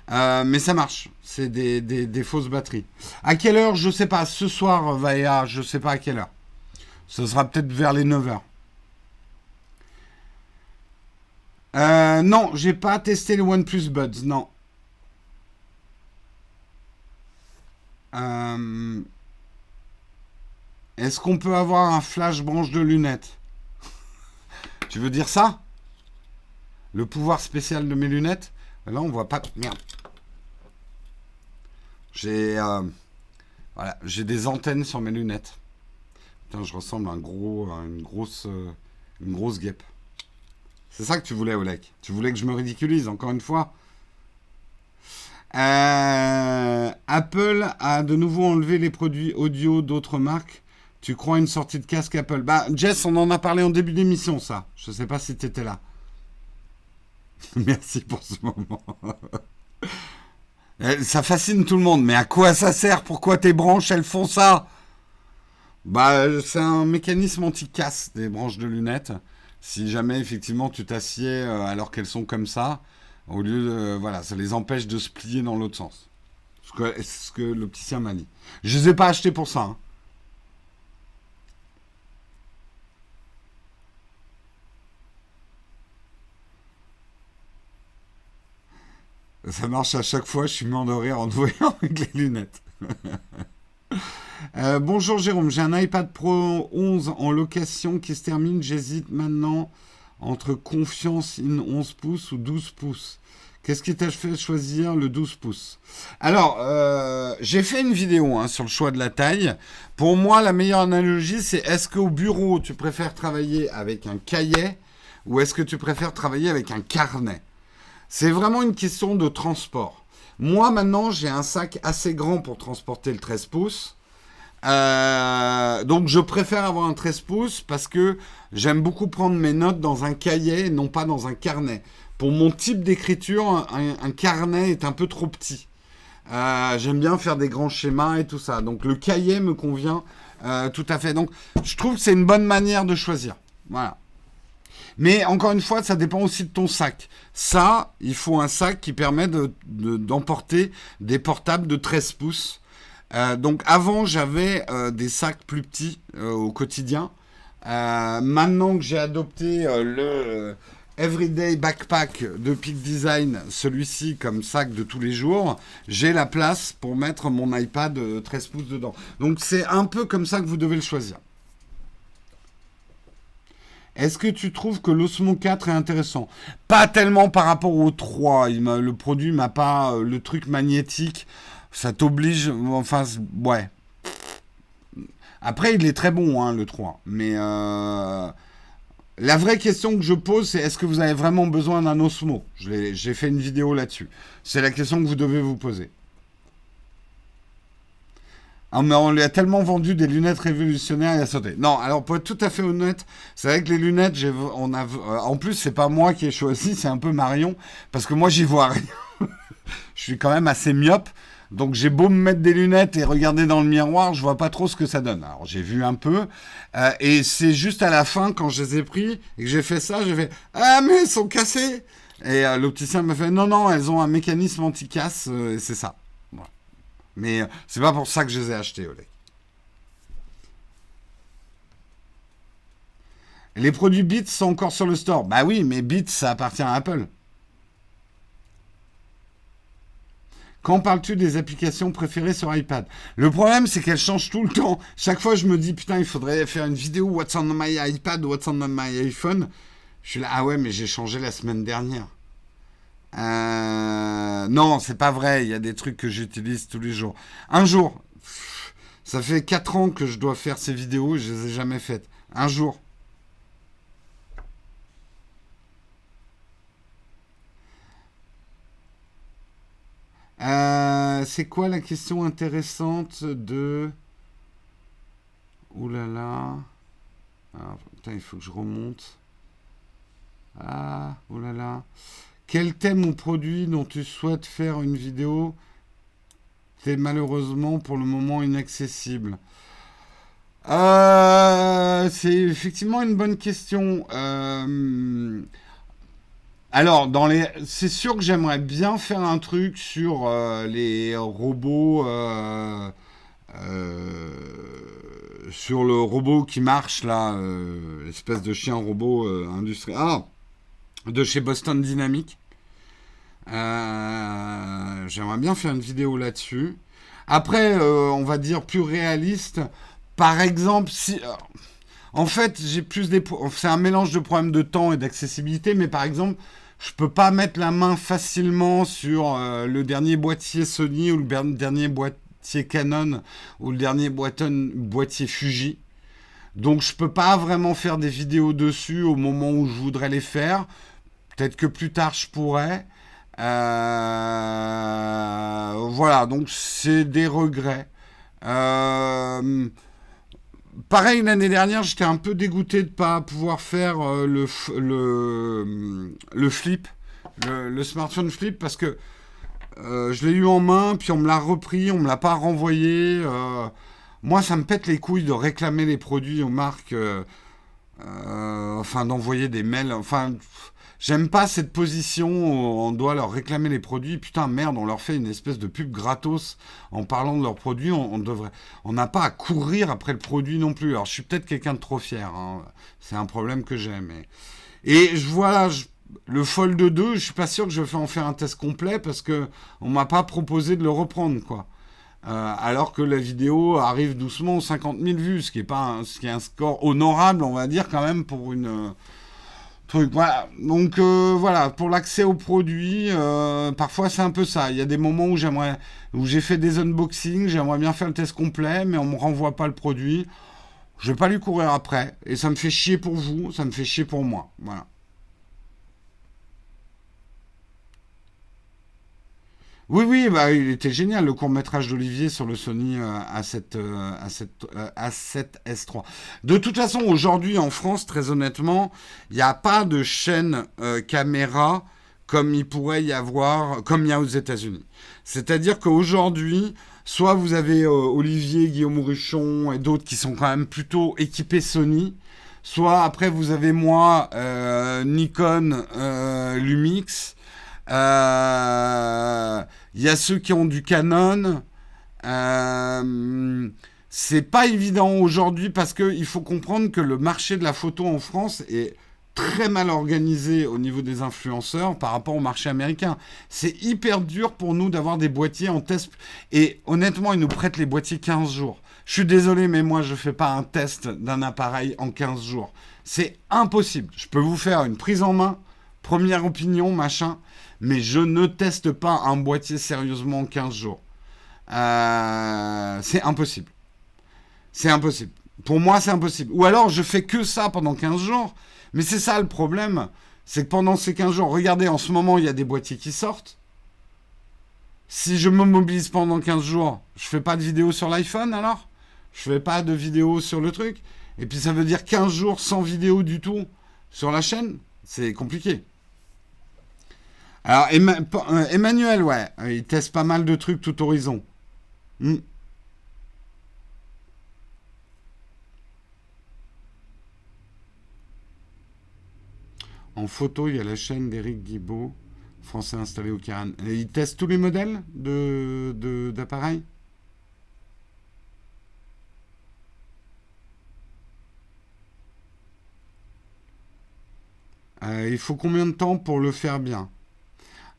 Mais ça marche. C'est des fausses batteries. À quelle heure? Je sais pas. Ce soir, Vaea, je sais pas à quelle heure. Ce sera peut-être vers les 9h. Non, j'ai pas testé le OnePlus Buds. Non. Est-ce qu'on peut avoir un flash branche de lunettes? Tu veux dire ça? Le pouvoir spécial de mes lunettes? Là, on voit pas. Merde. J'ai des antennes sur mes lunettes. Putain, je ressemble à une grosse guêpe. C'est ça que tu voulais, Olek. Tu voulais que je me ridiculise, encore une fois. Apple a de nouveau enlevé les produits audio d'autres marques. Tu crois à une sortie de casque Apple? Jess, on en a parlé en début d'émission, ça. Je sais pas si tu étais là. Merci pour ce moment. Ça fascine tout le monde, mais à quoi ça sert? Pourquoi tes branches, elles font ça? C'est un mécanisme anti-casse des branches de lunettes. Si jamais, effectivement, tu t'assieds alors qu'elles sont comme ça, au lieu de... Voilà, ça les empêche de se plier dans l'autre sens. C'est ce que l'opticien m'a dit. Je les ai pas achetés pour ça, hein. Ça marche à chaque fois, je suis mort de rire en te voyant avec les lunettes. Bonjour Jérôme, j'ai un iPad Pro 11 en location qui se termine. J'hésite maintenant entre Confiance in 11 pouces ou 12 pouces. Qu'est-ce qui t'a fait choisir le 12 pouces? Alors, j'ai fait une vidéo sur le choix de la taille. Pour moi, la meilleure analogie, c'est est-ce qu'au bureau, tu préfères travailler avec un cahier ou est-ce que tu préfères travailler avec un carnet? C'est vraiment une question de transport. Moi, maintenant, j'ai un sac assez grand pour transporter le 13 pouces. Donc, je préfère avoir un 13 pouces parce que j'aime beaucoup prendre mes notes dans un cahier et non pas dans un carnet. Pour mon type d'écriture, un carnet est un peu trop petit. J'aime bien faire des grands schémas et tout ça. Donc, le cahier me convient tout à fait. Donc, je trouve que c'est une bonne manière de choisir. Voilà. Mais encore une fois, ça dépend aussi de ton sac. Ça, il faut un sac qui permet d'emporter des portables de 13 pouces. Donc avant, j'avais des sacs plus petits au quotidien. Maintenant que j'ai adopté le Everyday Backpack de Peak Design, celui-ci comme sac de tous les jours, j'ai la place pour mettre mon iPad 13 pouces dedans. Donc c'est un peu comme ça que vous devez le choisir. Est-ce que tu trouves que l'Osmo 4 est intéressant? Pas tellement par rapport au 3. Le produit m'a pas... le truc magnétique, ça t'oblige... Enfin, ouais. Après, il est très bon, hein, le 3. Mais la vraie question que je pose, c'est est-ce que vous avez vraiment besoin d'un Osmo? J'ai fait une vidéo là-dessus. C'est la question que vous devez vous poser. Ah, mais on lui a tellement vendu des lunettes révolutionnaires, il a sauté. Non, alors pour être tout à fait honnête, c'est vrai que les lunettes, en plus, c'est pas moi qui ai choisi, c'est un peu Marion, parce que moi, j'y vois rien. Je suis quand même assez myope, donc j'ai beau me mettre des lunettes et regarder dans le miroir, je vois pas trop ce que ça donne. Alors j'ai vu un peu, et c'est juste à la fin, quand je les ai pris, et que j'ai fait ça, j'ai fait « Ah, mais elles sont cassées !» Et l'opticien m'a fait « Non, non, elles ont un mécanisme anti-casse, et c'est ça. » Voilà. Mais c'est pas pour ça que je les ai achetés, Oleg. Les produits Beats sont encore sur le store. Bah oui, mais Beats, ça appartient à Apple. Quand parles-tu des applications préférées sur iPad? Le problème, c'est qu'elles changent tout le temps. Chaque fois, je me dis, putain, il faudrait faire une vidéo What's on my iPad, What's on my iPhone. Je suis là, ah ouais, mais j'ai changé la semaine dernière. Non, c'est pas vrai. Il y a des trucs que j'utilise tous les jours. Un jour, ça fait 4 ans que je dois faire ces vidéos et je les ai jamais faites. Un jour. C'est quoi la question intéressante de... Ouh là là. Ah, putain, il faut que je remonte. Ah, ouh là là. Quel thème ou produit dont tu souhaites faire une vidéo t'est malheureusement pour le moment inaccessible? C'est effectivement une bonne question. Alors, c'est sûr que j'aimerais bien faire un truc sur les robots, euh, sur le robot qui marche là, l'espèce de chien robot industriel, de chez Boston Dynamics. J'aimerais bien faire une vidéo là-dessus. Après, on va dire plus réaliste. Par exemple, si, en fait, c'est un mélange de problèmes de temps et d'accessibilité, mais par exemple, je peux pas mettre la main facilement sur le dernier boîtier Sony ou le dernier boîtier Canon ou le dernier boîtier Fuji. Donc, je peux pas vraiment faire des vidéos dessus au moment où je voudrais les faire. Peut-être que plus tard, je pourrais. Voilà, donc c'est des regrets. Euh, Pareil, l'année dernière, j'étais un peu dégoûté de ne pas pouvoir faire le flip, le smartphone flip, parce que je l'ai eu en main, puis on me l'a repris, on me l'a pas renvoyé. Moi, ça me pète les couilles de réclamer les produits aux marques, enfin d'envoyer des mails. Enfin, j'aime pas cette position où on doit leur réclamer les produits. Putain, merde, on leur fait une espèce de pub gratos en parlant de leurs produits. On n'a pas à courir après le produit non plus. Alors, je suis peut-être quelqu'un de trop fier, hein. C'est un problème que j'ai. Et voilà, le Fold 2, je suis pas sûr que je vais en faire un test complet parce que on m'a pas proposé de le reprendre, quoi. Alors que la vidéo arrive doucement aux 50 000 vues, ce qui est un score honorable, on va dire, quand même, pour une truc. Voilà. Donc, voilà, pour l'accès aux produits, parfois c'est un peu ça. Il y a des moments où j'ai fait des unboxings, j'aimerais bien faire le test complet, mais on me renvoie pas le produit. Je vais pas lui courir après. Et ça me fait chier pour vous, ça me fait chier pour moi. Voilà. Oui, oui, bah, il était génial, le court-métrage d'Olivier sur le Sony A7S3. De toute façon, aujourd'hui en France, très honnêtement, il n'y a pas de chaîne caméra comme il pourrait y avoir, comme il y a aux États-Unis. C'est-à-dire qu'aujourd'hui, soit vous avez Olivier, Guillaume Ruchon et d'autres qui sont quand même plutôt équipés Sony, soit après vous avez moi, Nikon, Lumix. Euh, Il y a ceux qui ont du Canon. Euh, c'est pas évident aujourd'hui parce qu'il faut comprendre que le marché de la photo en France est très mal organisé au niveau des influenceurs par rapport au marché américain. C'est hyper dur pour nous d'avoir des boîtiers en test. Et honnêtement, ils nous prêtent les boîtiers 15 jours. Je suis désolé, mais moi, je fais pas un test d'un appareil en 15 jours. C'est impossible. Je peux vous faire une prise en main, première opinion, machin, mais je ne teste pas un boîtier sérieusement en 15 jours. C'est impossible. C'est impossible. Pour moi, c'est impossible. Ou alors, je fais que ça pendant 15 jours. Mais c'est ça le problème. C'est que pendant ces 15 jours, regardez, en ce moment, il y a des boîtiers qui sortent. Si je me mobilise pendant 15 jours, je fais pas de vidéo sur l'iPhone alors. Je fais pas de vidéo sur le truc. Et puis ça veut dire 15 jours sans vidéo du tout sur la chaîne. C'est compliqué. Alors, Emmanuel, ouais, il teste pas mal de trucs tout horizon. Hmm. En photo, il y a la chaîne d'Éric Guibaud, français installé au Caran. Et il teste tous les modèles d'appareils. Il faut combien de temps pour le faire bien?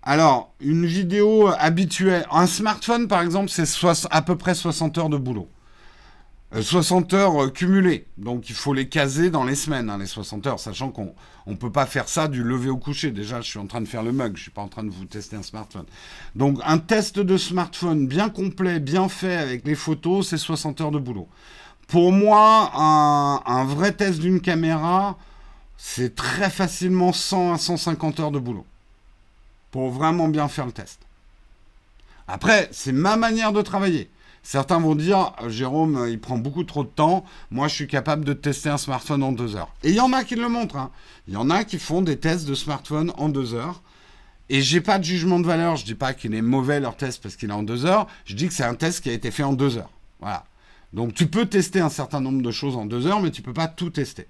Alors, une vidéo habituelle, un smartphone par exemple, c'est à peu près 60 heures de boulot. 60 heures cumulées. Donc il faut les caser dans les semaines, hein, les 60 heures, sachant qu'on ne peut pas faire ça du lever au coucher. Déjà, je suis en train de faire le mug, je ne suis pas en train de vous tester un smartphone. Donc un test de smartphone bien complet, bien fait avec les photos, c'est 60 heures de boulot. Pour moi, un vrai test d'une caméra, c'est très facilement 100 à 150 heures de boulot pour vraiment bien faire le test. Après, c'est ma manière de travailler. Certains vont dire, Jérôme, il prend beaucoup trop de temps. Moi, je suis capable de tester un smartphone en 2 heures. Et il y en a qui le montrent. Hein. Il y en a qui font des tests de smartphone en 2 heures. Et j'ai pas de jugement de valeur. Je dis pas qu'il est mauvais leur test parce qu'il est en 2 heures. Je dis que c'est un test qui a été fait en 2 heures. Voilà. Donc tu peux tester un certain nombre de choses en 2 heures, mais tu peux pas tout tester.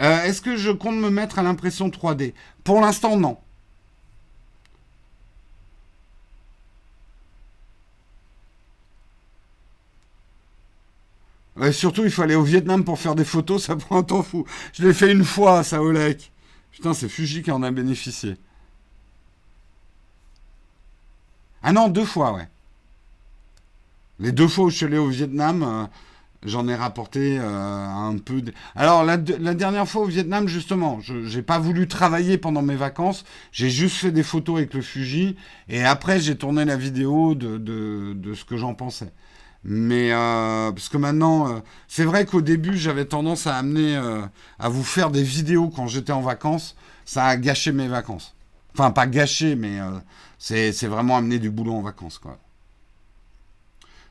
Est-ce que je compte me mettre à l'impression 3D? Pour l'instant, non. Ouais, surtout, il faut aller au Vietnam pour faire des photos, ça prend un temps fou. Je l'ai fait une fois, ça, au lec. Putain, c'est Fuji qui en a bénéficié. Ah non, 2 fois, ouais. Les 2 fois où je suis allé au Vietnam, j'en ai rapporté un peu. Alors, la dernière fois au Vietnam, justement, je n'ai pas voulu travailler pendant mes vacances. J'ai juste fait des photos avec le Fuji. Et après, j'ai tourné la vidéo de ce que j'en pensais. Mais parce que maintenant, c'est vrai qu'au début, j'avais tendance à amener, à vous faire des vidéos quand j'étais en vacances. Ça a gâché mes vacances. Enfin, pas gâché, mais c'est vraiment amener du boulot en vacances, quoi.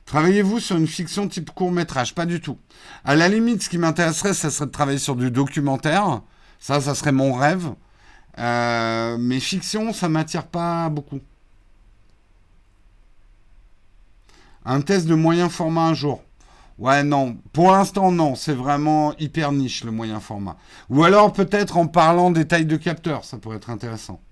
Travaillez-vous sur une fiction type court métrage? Pas du tout. À la limite, ce qui m'intéresserait, ça serait de travailler sur du documentaire. Ça serait mon rêve. Mais fiction, ça m'attire pas beaucoup. Un test de moyen format un jour. Ouais, non. Pour l'instant, non. C'est vraiment hyper niche, le moyen format. Ou alors, peut-être en parlant des tailles de capteurs. Ça pourrait être intéressant.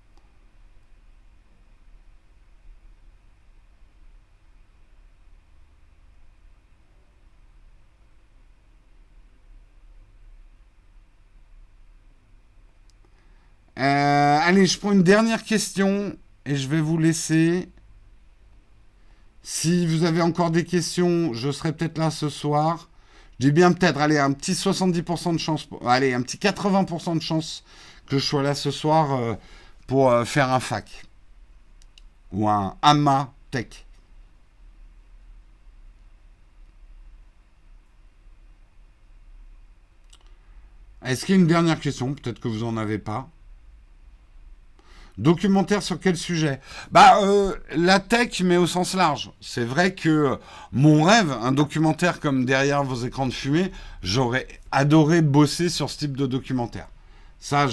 Allez, je prends une dernière question et je vais vous laisser. Si vous avez encore des questions, je serai peut-être là ce soir. Je dis bien peut-être, allez, un petit 70% de chance, allez, un petit 80% de chance que je sois là ce soir pour faire un fac ou un AMA Tech. Est-ce qu'il y a une dernière question? Peut-être que vous n'en avez pas. Documentaire sur quel sujet? La tech, mais au sens large. C'est vrai que mon rêve, un documentaire comme Derrière vos écrans de fumée, j'aurais adoré bosser sur ce type de documentaire. Ça,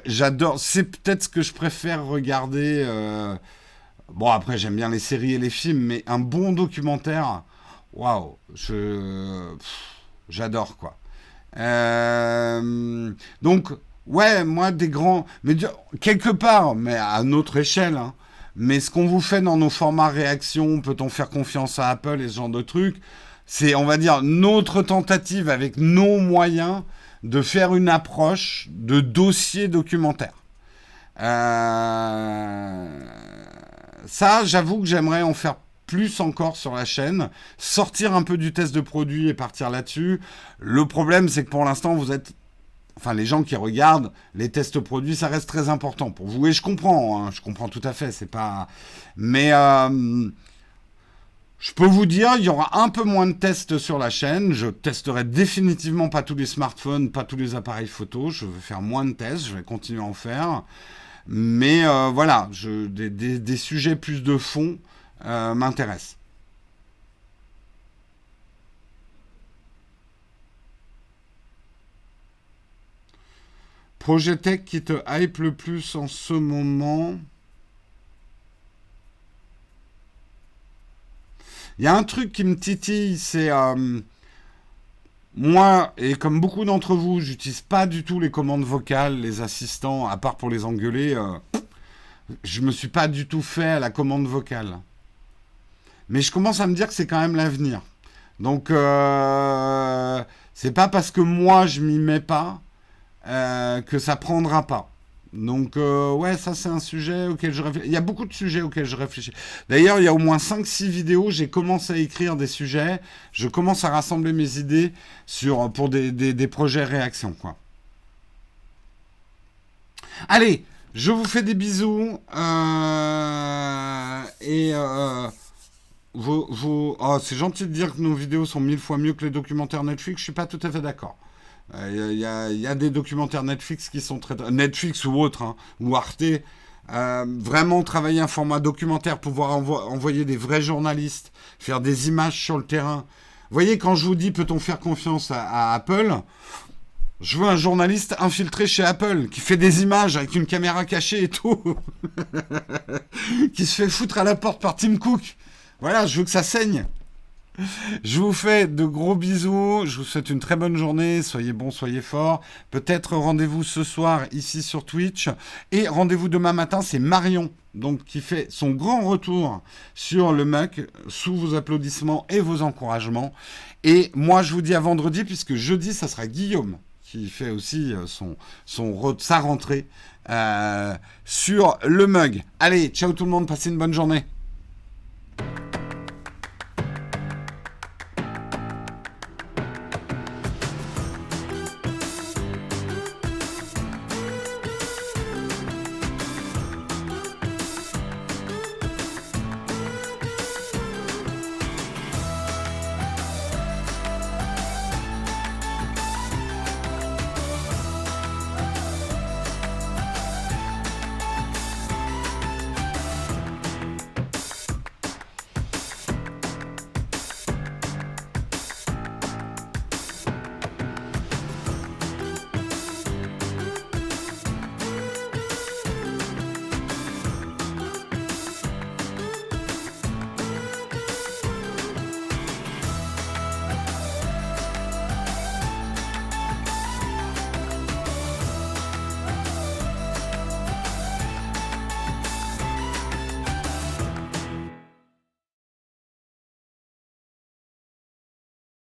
j'adore. C'est peut-être ce que je préfère regarder. Bon, après, j'aime bien les séries et les films, mais un bon documentaire, waouh, j'adore quoi. Donc, ouais, moi, des grands. Mais quelque part, mais à notre échelle, hein. Mais ce qu'on vous fait dans nos formats réaction, peut-on faire confiance à Apple et ce genre de trucs, c'est, on va dire, notre tentative avec nos moyens de faire une approche de dossier documentaire. Ça, j'avoue que j'aimerais en faire plus encore sur la chaîne, sortir un peu du test de produit et partir là-dessus. Le problème, c'est que pour l'instant, vous êtes enfin les gens qui regardent les tests produits, ça reste très important pour vous. Et je comprends, hein, je comprends tout à fait. C'est pas, mais je peux vous dire, il y aura un peu moins de tests sur la chaîne. Je testerai définitivement pas tous les smartphones, pas tous les appareils photo. Je vais faire moins de tests, je vais continuer à en faire. Mais voilà, des sujets plus de fond m'intéressent. Projet tech qui te hype le plus en ce moment? Il y a un truc qui me titille, c'est moi, et comme beaucoup d'entre vous, j'utilise pas du tout les commandes vocales, les assistants, à part pour les engueuler. Je me suis pas du tout fait à la commande vocale. Mais je commence à me dire que c'est quand même l'avenir. Donc, c'est pas parce que moi je m'y mets pas que ça prendra pas. Donc, ouais, ça c'est un sujet auquel je réfléchis. Il y a beaucoup de sujets auxquels je réfléchis. D'ailleurs, il y a au moins 5-6 vidéos, j'ai commencé à écrire des sujets, je commence à rassembler mes idées pour des projets réactions, quoi. Allez, je vous fais des bisous. Oh, c'est gentil de dire que nos vidéos sont 1000 fois mieux que les documentaires Netflix, je suis pas tout à fait d'accord. Il y a des documentaires Netflix qui sont très... Netflix ou autres, hein, ou Arte. Vraiment travailler un format documentaire, pouvoir envoyer des vrais journalistes, faire des images sur le terrain. Vous voyez, quand je vous dis peut-on faire confiance à Apple, je veux un journaliste infiltré chez Apple, qui fait des images avec une caméra cachée et tout, qui se fait foutre à la porte par Tim Cook. Voilà, je veux que ça saigne. Je vous fais de gros bisous, je vous souhaite une très bonne journée, soyez bons, soyez forts. Peut-être rendez-vous ce soir ici sur Twitch. Et rendez-vous demain matin, c'est Marion, donc qui fait son grand retour sur le MUC, sous vos applaudissements et vos encouragements. Et moi, je vous dis à vendredi, puisque jeudi, ça sera Guillaume qui fait aussi sa rentrée sur le MUG. Allez, ciao tout le monde, passez une bonne journée.